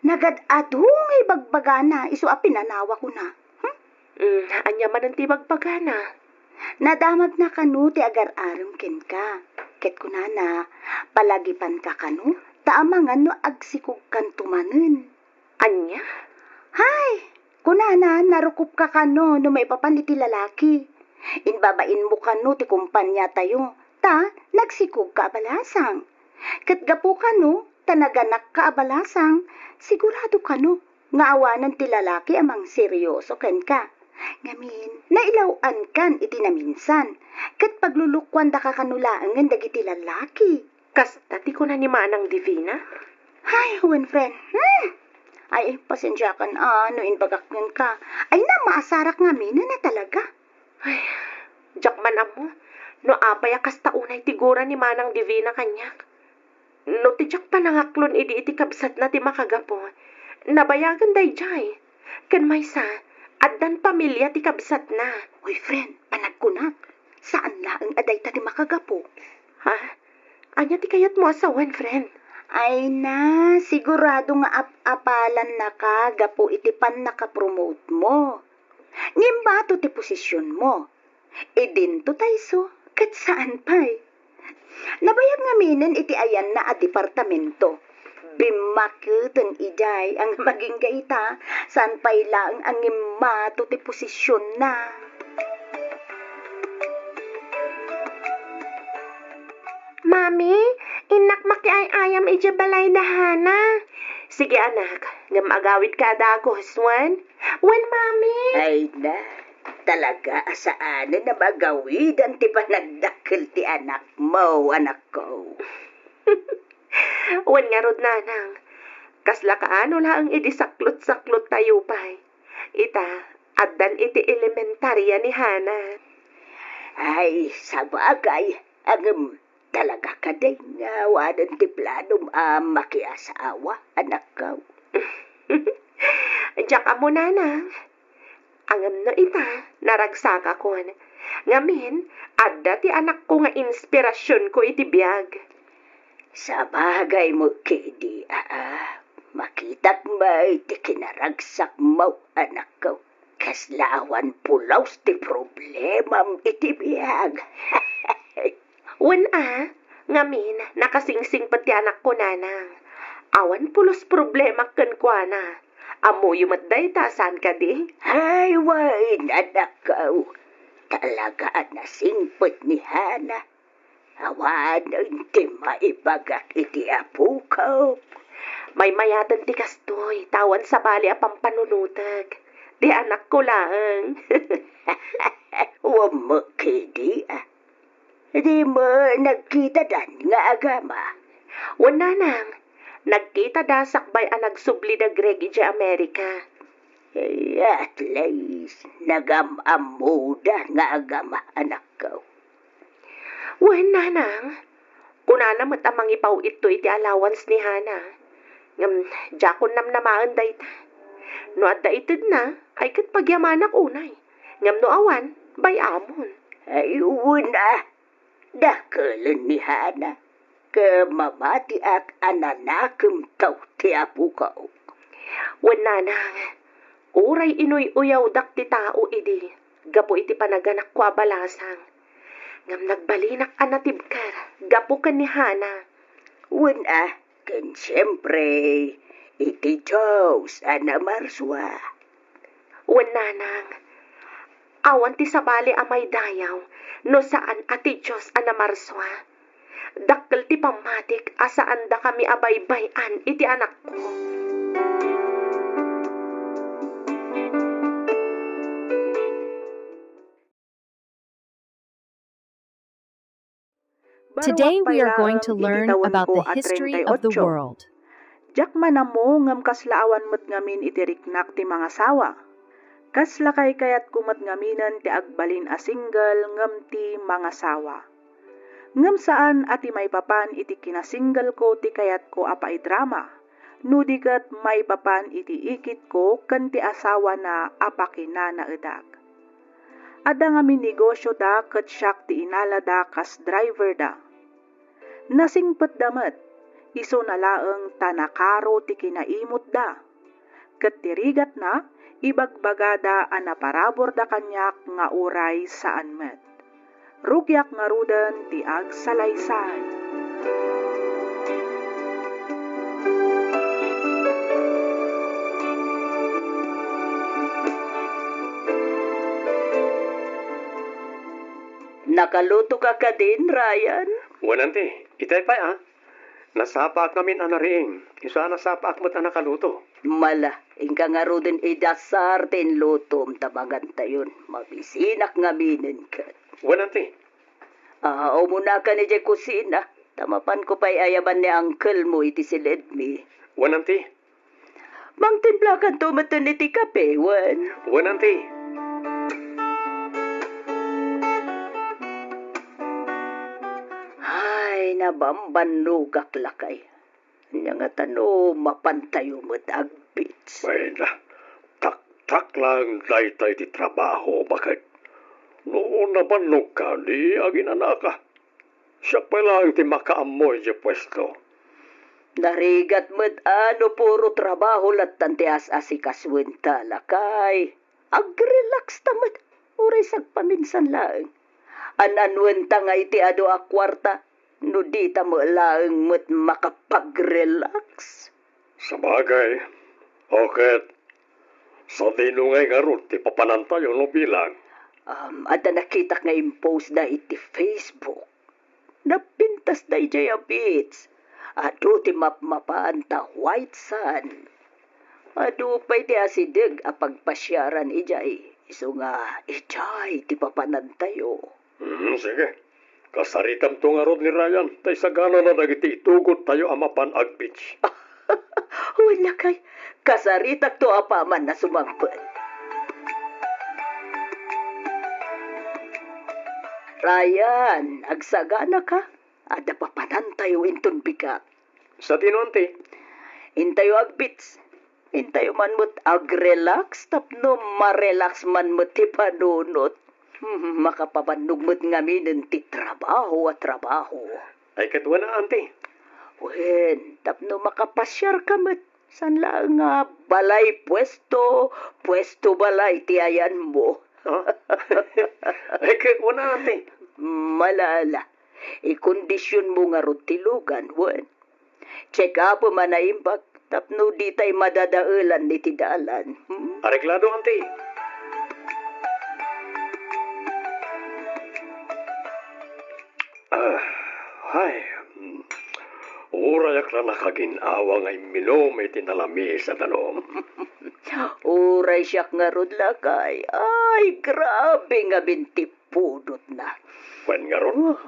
Nagad-adungay bagbagana, iso a pinanawa ko na. Anya man ang tibagbagana. Nadamag na kanu ti agar-aram ken ka. Ket kunana, palagipan ka kanu, taamangan no agsikog kan tumanen. Anya? Hay! Kunana, narukup ka kanu no may papan iti lalaki. Inbabain mo kanu ti kumpanya tayo. Ta, nagsikog ka abalasang. Ket gapu kanu, tanaganak ka abalasang. Sigurado kanu, nga awanan ti lalaki amang seryoso ken ka. Ngamin, nailawan kan iti naminsan. Ket paglulukwan da ka kanulaangan dagiti lalaki. Kasta ti ko na ni Manang Divina? Hay, huwen friend. Ay, pasensya kan no inbagakngan ka. Ay na, maasarak nga mina na talaga. Ay, jakman amo, no apay kasta unay tigura ni Manang Divina kanyak. No ti jak panangaklon iti kabsat na ti makagapo. Nabayagan dayjay. Ken maysa, addan pamilya ti kabsat na. Uy, friend, panagkunak. Saan laang aday ta ti makagapo? Ha? Anya ti kayat mo asawan, friend? Ay na, sigurado nga apalan na ka, gapo iti pan nakapromote mo. Ngimbato ti posisyon mo. Idinto tayso, kat saan pa'y? Nabayag nga minen iti ayan na a departamento. Bimakuten ijay ang maging gaita, saan pa'y lang ang ngimbato ti posisyon na. Mami, inak makiay-ayam ija balay dahana. Sige anak, ngam agawit ka dagos, wan? Wan, mami? Ay na, talaga asaanan na magawid ang ti panagdakil ti anak mo, anak ko. Wan nga rod nanang, kasla kaano lang iti saklot-saklot tayo pa'y. Ita, addan iti elementarya ni Hana. Ay, sa bagay, ang talaga ka day nga wadan ti planong makiasawa, anak ko. Diyak amo nanang. Angam no ita, naragsaka ko. Ngamin, adda ti anak ko nga inspirasyon ko iti biyag. Sa bagay mo, Kedi, makitak ba iti kinaragsak mo, anak ko. Kaslawan pulaws ti problemam iti biyag. Wan ngamin, nakasingsing pati anak ko nanang. Awan pulos problema ken kwa na. Amo yumat day tasan ka di? Ay, wain, anak ko. Talaga nasingpot ni Hana. Awan, hindi maibagak iti apukaw. May mayatan ti kastoy, tawan sa bali apang panunutag. Di anak ko lang. Wamakidi Di mo nagkita dan nga agama. Wala nang, nagkita da sakbay ang nagsubli da Greg iti Amerika. At least, nagamamuda nga agama anak ko. Wala nang, kunana mat amang ipaw ito iti allowance ni Hana. Ngam, jakon namnamaan da ita. No adda itid na, ay kat pagyamanak unay. Ngam no awan, bay amon. Ay, una, dakalan ni Hana. Kamamati ak ananakem tau ti apukaw. Wala nang, uray inoy uyaw dak ti tao idi. Gapo iti panaganak ko abalasang. Ngam nagbalinak anatibkar, gapo kan ni Hana. Una, kan siyempre, iti Diyos ana marswa. Wala nang, awan ti sabali amay dayaw, no saan ati Diyos anamarswa. Dakkel ti pamatik asaan da kami abaybayan iti anak ko. Today we are going to learn about the history of the world. Jak manamo ngam kaslaawan met ngamin iti riknak ti mga sawa. Kasla kay kayat kumat ngaminan ti agbalin a single ngam ti mga sawa. Ngam saan ati may papan iti kinasingle ko ti kayat ko apay drama. Nudigat may papan iti ikit ko kan ti asawa na apakina na edak. Ada ngamin negosyo da ket siyak ti inala da kas driver da. Nasingpet damet, iso na laeng tanakaro ti kinaimot da. Ket tirigat na, ibagbagada anaparabor da kanyak nga uray saan met. Rugyak nga ruden ti agsalaysay. Nakaluto ka din, Ryan? Wanante, itay pa Nasapak namin anariing. Isa nasapak mo't nakaluto. Mala, ingka nga ro din idasar tin lutom tabangan tayon. Mabisinak nga minin ka. Wanante, Umuna ka ni Jay kusina. Tamapan ko pa'y ayaban ni uncle mo iti silid mi. wanante, Mangtimpla to matan iti kape, wan. wanante. Ay, nabambanugak lakay. Nya nga tano, mapantayo mo't agbits. Ay na, tak lang daytay di trabaho. Bakit? Noon naman nung kali, agin anaka. Siya pa lang ti makaamoy di pwesto. Narigat mo't puro trabaho latan ti as-asikaswenta lakay. Ag-relax tamat. Uray sagpaminsan lang. Ananwenta nga iti ado a kwarta. No di ta mo lang mo't makapag-relax. Sabagay, okay. Sa dinungay nga ron, ti papanantayo no bilang. At nakita nga impose na iti Facebook. Napintas na ijay a bits. Ado ti mapmapaan ta white sun. Ado pa'y ti asidig a pagpasyaran ijay. Iso nga ijay ti papanantayo. Sige. Kasaritam to nga ron ni Ryan. Tay sagana na nagiti itugot tayo amapan agbits. Wala kay. Kasaritak to apaman na sumangpet. Ryan, agsagana ka. Ada papanan tayo inton bika. Sa tinonte, Intayo agbits. Intayo man mo't ag-relax. Tapno ma-relax man mo't ti panunot. Makapabannog mo't ngamin ti trabaho at trabaho. ay katwa na ante. Wen, tapno makapasyar ka mo't. San lang nga balay pwesto balay ti ayan mo. Ay katwa na ante. Malala, ikondisyon mo nga rutilugan, wen. Check up man na imbag, tapno di tay madadaulan ni tidalan. Areklado ante. Ay, urayak na nakaginawa ngay minom iti nalami sa tanom. Uray siyak nga rod lakay. Ay, grabe nga binti pudot na. Wen nga ron,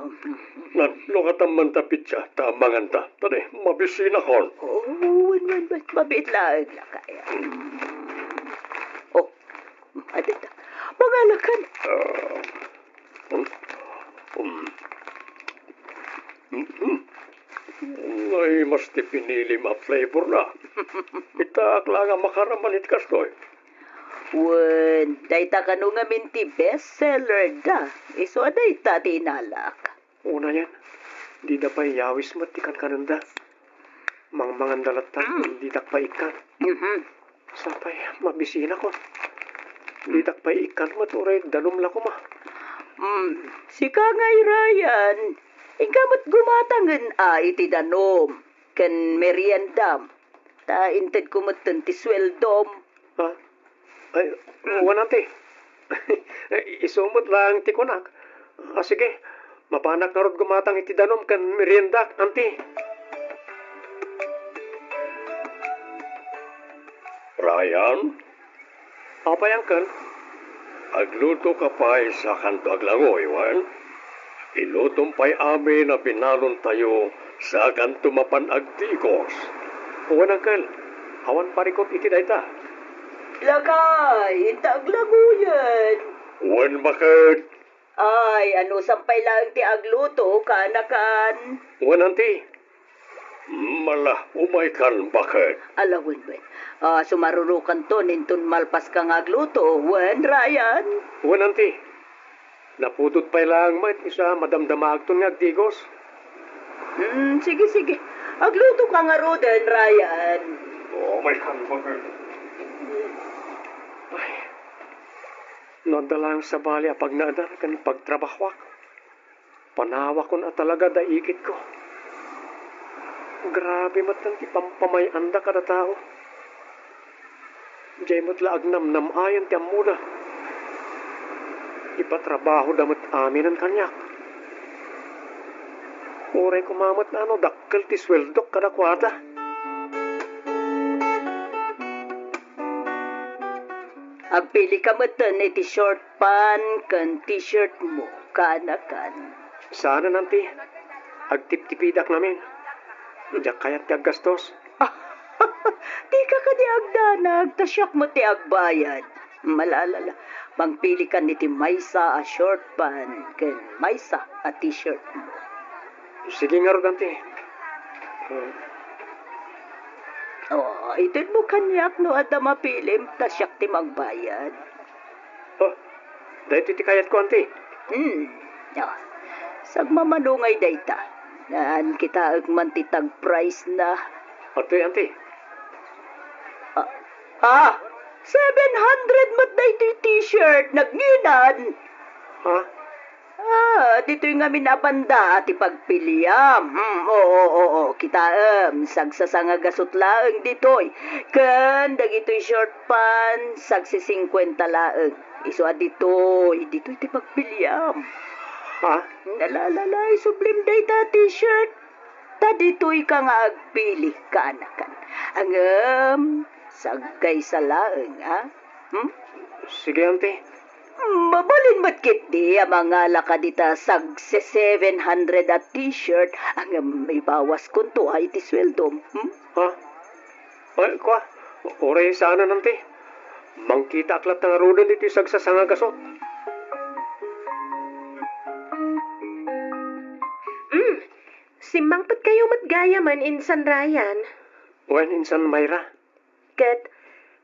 nanlokatan tapit siya, tamangan ta. Tadi, mabisina kon. Wan, mabit lang lakay. Oh, adita, mangalakan. Ay, mas ti pinili ma-flavor na. Itak lang ang makaraman it kastoy. Wan, dayta ka nung nga minti bestseller da. Iso dayta tinalak. Una yan, di da pa iyawis mo tikan kananda. Mangmangan dalatan, di dak pa ikan. Sapay, mabisina ko. Di dak pa ikan maturay, dalom la ko ma. Sika ngay Ryan. Ikamat gumatangan iti danom. Kan meriendam. Ta inted kumatan ti sweldom. Ha? Ay, wanante. Isumot lang ti kunak. Sige, mapanak na rod gumatang iti danom kan merienda, anti. Ryan? Apa yang kan? Agluto ka pa'y sa kanto aglangoy, wan? Ilutom pa'y amin na pinalon tayo sa kanto mapan agtikos. Wan angkel, awan parikot iti dayta. Lakay, intaglaguyan. Wan bakit? Ay, ano sampay lang ti agluto, kanakan. Wan anti. Mala, umay kan bakit? Alawan, wen. Sumarurukan to, nintun malpas kang agluto. Wen, Ryan. Wan anti. Naputot pa'y lang mat isa madamdama agton nga agtigos. Sige. Agluto ka nga roden, Ryan. Umay kan bakit? Ay, nadalang sa bali apag naadar kan pagtrabahwak. Panawa ko na talaga daikit ko. Grabe matang ipampamay anda kada tao. Diyay mo't laag namnam ayon ti amuda. Ipatrabaho damat amin ang kanyak. Uray kumamat na dakkel ti sweldok kada kwarta. Agpili ka matan iti short pan kan t-shirt mo, kanakan. Sana nanti, agtip-tipidak namin. Diyak kaya't ti aggastos. Di ka di agdanag, tasyak mo ti agbayad. Malalala, mangpili ka ni ti maysa a short pan, kan maysa a t-shirt mo. Sige nga roganti. Itin mo kanyak no at mapilim, tasyak ti magbayad. Dahil ti kayat ko, anti. Sagmamanungay dayta. Naan kita agman ti tag price na. Atoy, anti. 700 mat day ti t-shirt, nagnginan. Ha? Dito'y nga minapanda ti pagpiliam. Oo, kita sagsasanga gasot laeng dito'y. Kan, dagito'y short pan, sagsi 50 laeng. Iso dito'y ti pagpiliam. Ha? Nalalalay, sublim day ta t-shirt. Ta dito'y ka nga agpili, kaanakan. Sagkay sa laeng, ha? Sige, anti. Mabalin mat kit di, mga lakadita sag 700 at t-shirt, ang may bawas kunto ay ti sweldom. Ha? Ay, kwa? Oray sana nanti. Mangkita aklat ng arudan iti sagsasanga gasot. Simbangpat kayo matgaya man insan Ryan. Wen, insan Mayra. Kat,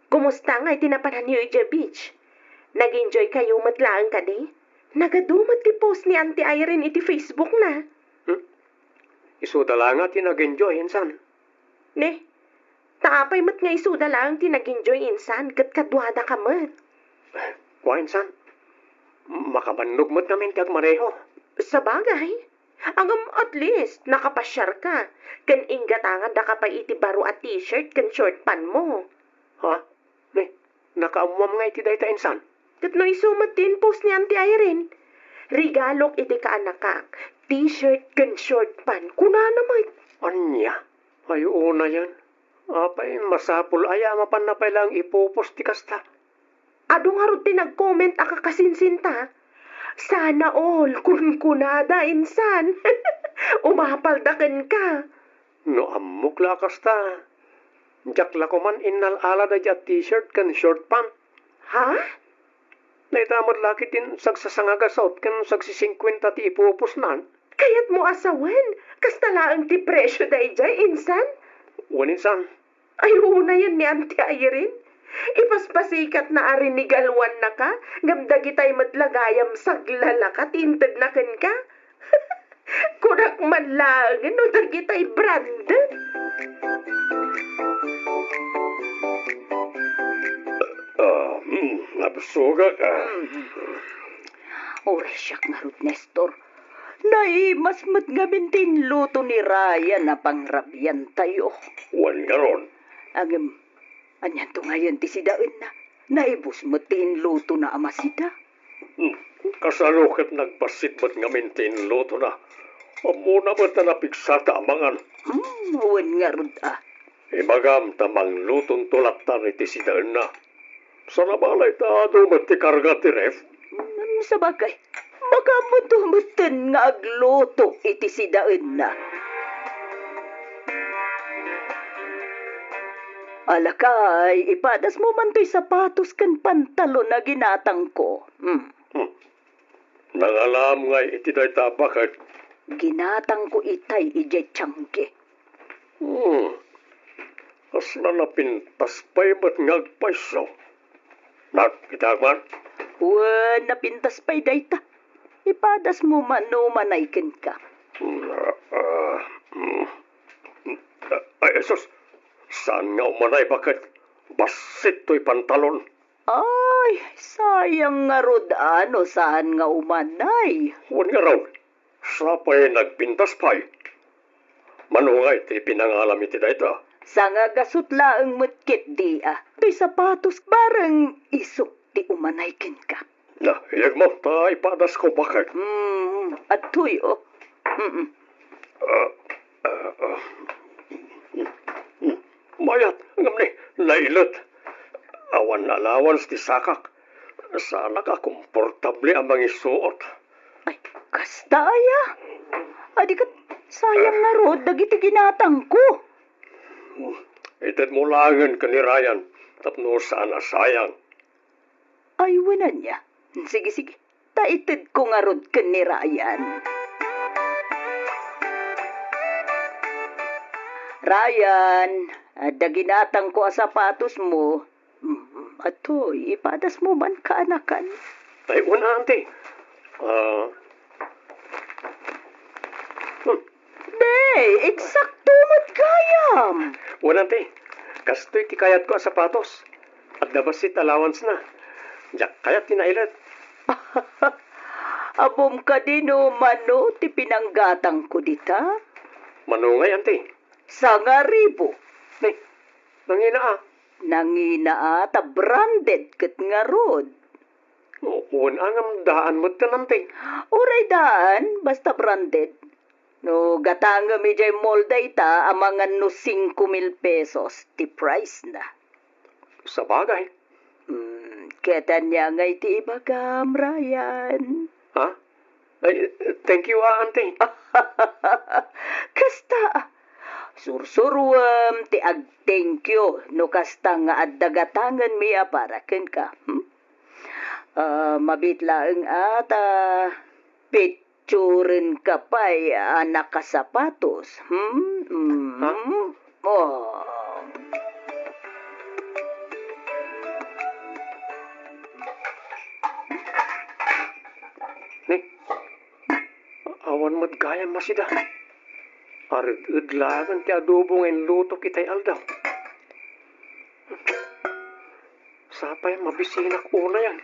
kumusta nga itinapanan niyo ija beach? Nag-enjoy kayo matlaan ka di? Nagadumat ti post ni Auntie Irene iti Facebook na. Isuda lang nga tinag-enjoy, insan. Ne, taapay mat nga isuda lang tinag-enjoy insan, kat kadwada ka mat. Kwa, insan? Makabannog mo't namin kag mareho. Sa bagay, at least nakapasyar ka. Kan ingatangan da ka pa iti baro at t-shirt kan short pan mo. Ha? Ne, nakaamuam nga iti dayta, insan. Kat no isumat din post ni Auntie Irene. Regalok iti kaanakak. t-shirt kan short pan. Kuna naman. Anya? Ay, una yan. Apay, masapul aya mapanapay lang ipupos ti kasta. Adong harot din nag-comment aka kasinsinta. Sana all kun kunada insan. Umapaldakan ka. No amok la kasta. Jakla ko man innal ala da ja t-shirt kan short pant. Ha? Naitamad laki din sagsasangagasot kan sagsisingkwenta ti ipupos nan. Kayat mo asawan. Kastalaang ti presyo da ijay insan. Waninsan. Ay, una yan ni Auntie Irene. Ipaspasikat na arinigalwan na ka. Gamdagi tayo matlagayam saglala ka. Tintad na kan ka. Kunak man lang. No, dagi tayo branded. Nabsuga ka. Oray siyak nga Ruth Nestor. Naimas mat ngamin tinluto ni Raya na pangrabyan tayo. Wan garon. Agam, anyan to ngayon ti sidain na. Naibus mat tinluto na ama sida. Kasalukit nagpasit ba't ngamin tinluto na. Amuna ba't na napigsata amangan. Wan nga Ruth Ibagam tamang lutong tulatan iti sidaan na. Sa nabalay ta dumat ti karga ti ref. Sa bagay, makamutumutan nga agluto iti sidain na. Alakay, ipadas mo man to'y sapatos kan pantalon na ginatang ko. Nangalam nga iti day tabakat. Ginatang ko itay ijay tiyangke. As na napintas pa'y ba't ngagpaisaw. Nagpitagman? Napintas pa'y dayta. Ipadas mo man no manaykin ka. Ay, esos. Saan nga umanay bakit? Basit to'y pantalon. Ay, sayang nga Rod, saan nga umanay? Huwag nga raw. Sa pa'y nagpintas pa'y. Manungay ti pinangalam iti dayta. Sa nga gasutla ang mutkit di To'y sapatos barang isok ti umanaykin ka. Na, hiyag mo, ta ipadas ko bakit? At to'y Mayat, ngam ni, nailot. Awan na allowance ti sakak. Sana ka komportable ang mga isuot. Ay, kastaya. Adi kat, sayang nga Rod, dagiti ginatang ko. Ited mo langan ka ni Ryan, tapno sana sayang. Ay, wanan niya. Sige. Taitid ko nga Rod ka ni Ryan. Ryan, daginatang ko ang sapatos mo. Atoy, ipadas mo man kaanakan. Ay, una, ante. Day, eksakto mo't gayam. Una, ante. Kastoy ti kayat ko ang sapatos. At dabasit allowance na. Diyak kayat tinailat. Abom ka din o mano, ti pinanggatang ko dita. Manungay, ante. 1,000. Nay, nangina Nangina ta branded ket nga Rod. Uwan ang daan mo tanante. Uray daan, basta branded. No, gatanga mi jay mall dayta amangan no 5,000 pesos ti price na. Sa bagay. Keta niya nga iti ibagam, Ryan. Ha? Ay, thank you, ante. Kasta, sursuruam ti ag-thank you no kasta nga addagatangan miya para ken ka. Mabitlaeng ata picturen ka pa'y anak ka sapatos. Oh. Ni, awan mo't gaya masida. Arid-udlagan ti adobo ngayon luto kita'y aldaw. Sapay mabisinak una yan.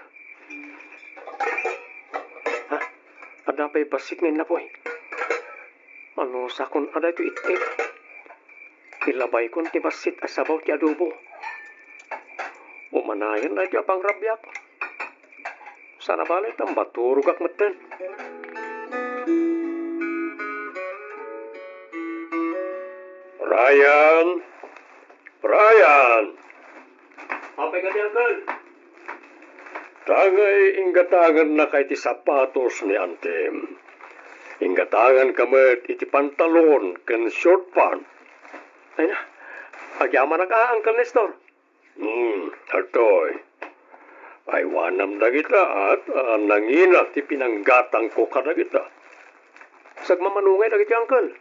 Ha? Adapay basik ngayon na po eh. Ano sa kun aday to itik? Ilabay kon ti basit asabaw ti adobo. Umanayan na ti apang rabyak. Sana balay tambaturugak matan. Brian! Brian! Apay ka di, Uncle? Tangay inggatangan na kay ti sapatos ni Antem. Inggatangan kamet iti pantalon ken short pant. Ay na, agyaman na ka, Uncle Nestor. Hatoy. Ay wanam na kita at nangina ti pinanggatang ko ka na kita. Sagmamanungay na kita, Uncle.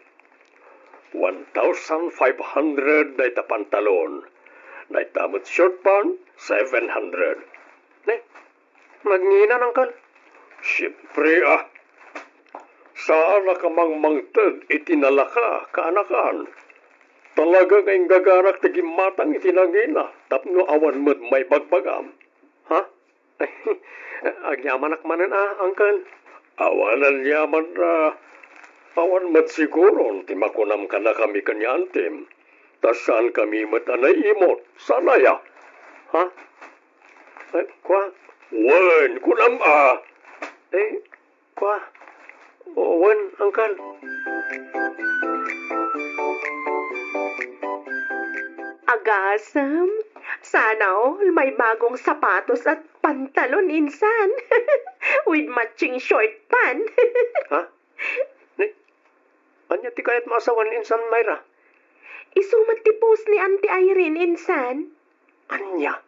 1,500 na ita pantalon. Na itamot short pant, 700. Ne, nagngina, Uncle. Siyempre saan ka mangmangtad itinalaka kaanakan. Talaga ngayong gagarak tigimatang itinangina. Tapno awan mo't may bagbagam. Ha? Agyaman akmanan Uncle. Awanan yaman awan mo't siguro ti makunam ka na kami kanyantem. Tas saan kami mo't anay imot? Sana ya? Ha? Kwa? Wen, kunam kwa? Wen, Uncle. Agasam, sana may bagong sapatos at pantalon insan. With matching short pant. Ha? Anya ti kayat maasawan insan, Myra? Isumat ti post ni Auntie Irene insan. Anya?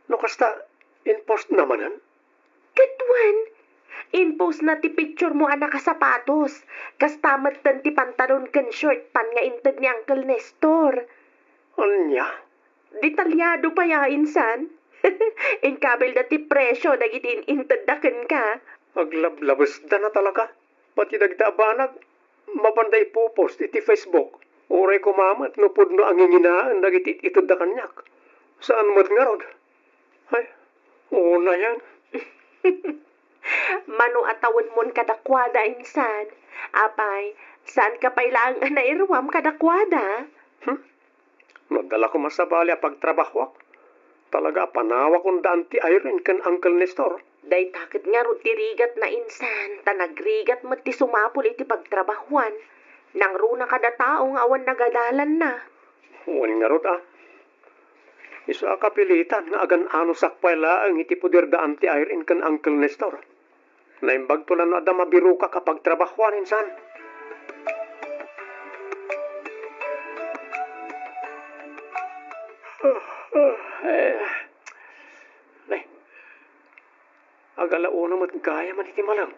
No kasta, in-post namanan? Katwan, in-post na ti picture mo anak ka sapatos. Kastamat tan ti pantalon ken short pan nga inted ni Uncle Nestor. Anya? Detalyado pa ya insan. Inkabel da ti presyo dagiti inted daken ka. Aglablabas da na talaga. Pati dagdabanag, mapanday po post iti Facebook. Uray ko mamat no pudno ang inginaan dagiti itod da kanyak. Saan mo't nga rod? Ay, una yan. Mano atawon mon kadakwada insan. Apay, saan ka pailang nairwam kadakwada? Nadala ko masabali a pagtrabaho. Talaga panawa kong daan ti Irene kan Uncle Nestor. Day takit nga ro tirigat na insan. Tanagrigat mo ti sumapul iti pagtrabahuan. Nang runa kada taong awan nagadalan na. Uwan nga ro Isa kapilitan nga agan ano sakpay laang iti puder daan ti Irene kan Uncle Nestor. Naimbag tulan na da mabiru ka kapag trabahuan insan. Agalauna mat gaya man iti malang.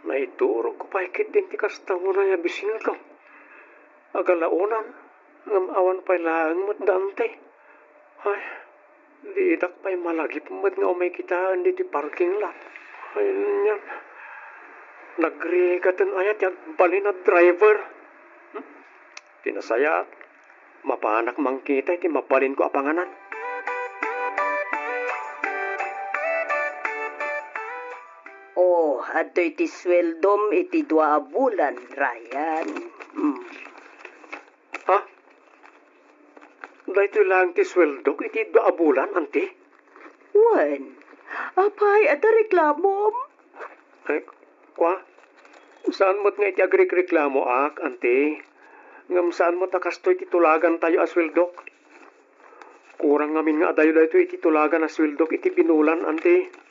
Naiturog ko pa ikit din ti kastang na yabisin ko. Agalaunan, ngam awan pa'y laang mat dante. Ay, didak pa'y malagip mat nga umay kitaan di ti parking lot. Ay, yan. Nagrigatan ayat yung balin na driver. Tinasaya, mapanak mangkita iti mabalin ko apanganan. Oh, ato iti sweldom iti 2 bulan, Ryan. Ha? Dahito lang ti sweldo, iti 2 bulan, ante? Wen, apay, ada reklamom. Ay, kwa? Saan mo't nga iti agrik-reklamo, ante? Ngam saan mo't nakastoy titulagan tayo asweldok? Kurang ngamin nga adayo dahito iti tulagan asweldok iti binulan, ante?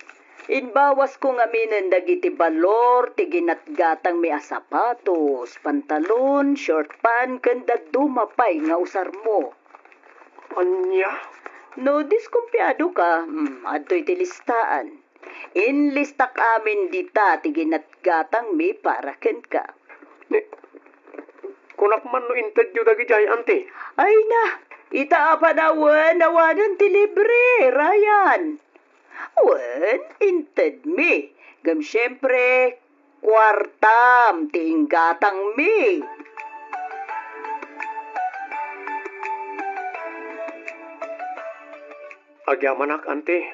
Inbawas ko nga minen dagiti balor, ti ginatgatang mi sapatos, pantalon, short pant, kanda dumapay nga usar mo. Anya? No, diskumpiyado ka, adto'y ti listaan. Inlistak amin dita, ti ginatgatang mi para ken ka. Kunak man no interview dagi jay, ante? Ay na, itaapa na awanan ti libre, Ryan. Wen, inted mi. Gam syempre, kwartam, tinggatang mi. Agyamanak, ante.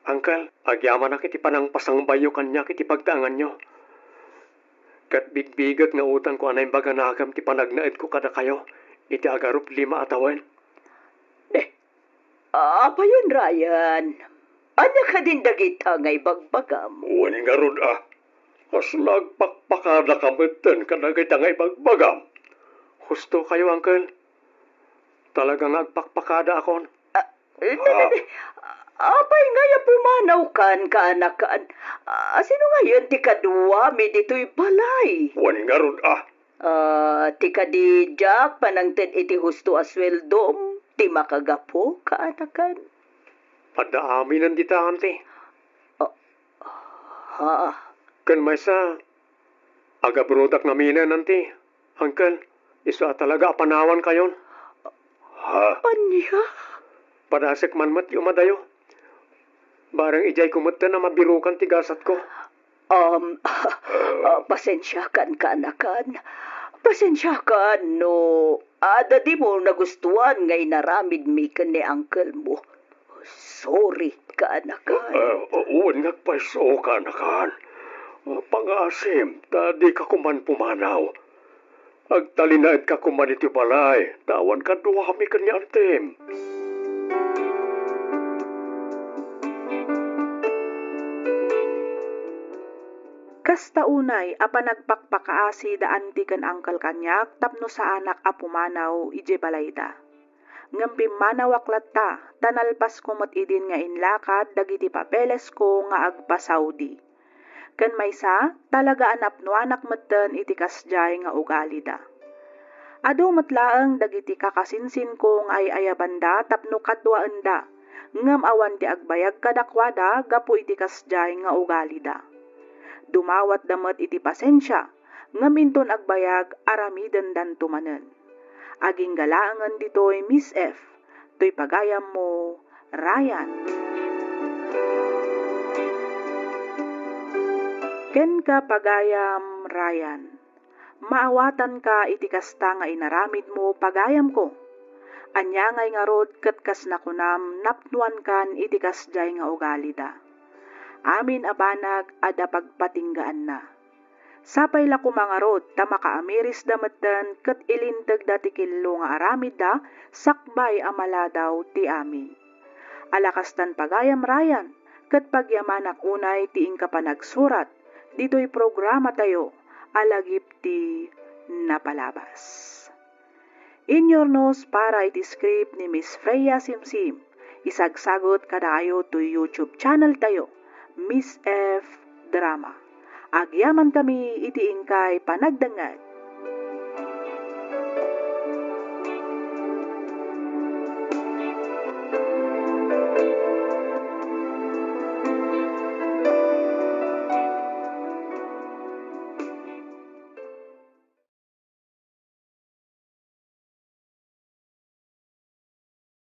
Uncle, agyamanak iti panang pasangbayo kanya iti pagtaangan nyo. Kat bigbigat nga utang ko anay baganagam ti panagnaid ko kada kayo. Iti agarup 5 atawen. Apa yun, Ryan? Anya ka din dagita ngay bagbagam. Uwan nga rod As nagpakpakada kamutan ka na kita ngay bagbagam. Husto kayo, Uncle. Talagang nagpakpakada ako. Apay nga ya pumanaw kan, kaanakan. Sino ngayon ti kadua, may dito'y balay? Wan nga ron, Ti kadijak, panangted iti husto asweldom, ti makagapo, kaanakan. Ada amin ang dita, ante. Ha? Kan may sa agabrodak na minan, ante. Uncle, isa talaga panawan kayon. Ha? Anya? Padasek man mat yung madayo. Barang ijay kumutta na mabirukan tigasat ko. Pasensya kan, kaanakan. Pasensya kan, no. Ada di mo nagustuhan ngay naramid mi kan ni uncle mo. Sorry, kaanakan. Uwan nagpaiso ka na kan. Pangasim, tadi ka kuman pumanaw. Agtalinaid ka kuman iti balay. Tawan ka duwami kanya antem. Kasta unay, apa nagpakpakaasi da anti kan angkal kanyak, tapno sa anak apumanaw, ije balayda. Ngambim manawaklat ta, tanalpas kumot idin nga inlakad, dagiti papeles ko nga agpa Saudi. Kan maysa, talaga anapno anak meten iti kasjay nga ugali da. Ado matlaang dagiti kakasinsin ko nga ay ayabanda tapno kadwaan da, ngam awan di agbayag kadakwada gapu iti kasjay nga ugali da. Dumawat damat iti pasensya, ngaminton agbayag aramiden dan tumanen. Aging galaangan ditoy Miss F, to'y pagayam mo, Ryan. Ken ka pagayam, Ryan. Maawatan ka iti kasta nga inaramid mo pagayam ko. Anya ngay nga rod ket kas nakunam napnuan kan iti kasjay nga ugali da. Amin abanag ada pagpatinggaan na. Sapay la kumangarot ta makaamiris dametten ket ilinteg dati killo nga aramid da sakbay amala daw ti amin. Alakastan pagayam Ryan ket pagyamanak unay ti ingka panagsurat dito'y programa tayo alagip ti napalabas. In your nose para iti script ni Miss Freya Simsim. Isagsagot kadayo to YouTube channel tayo. Miss F Drama. Agyaman kami iti ingkay panagdangag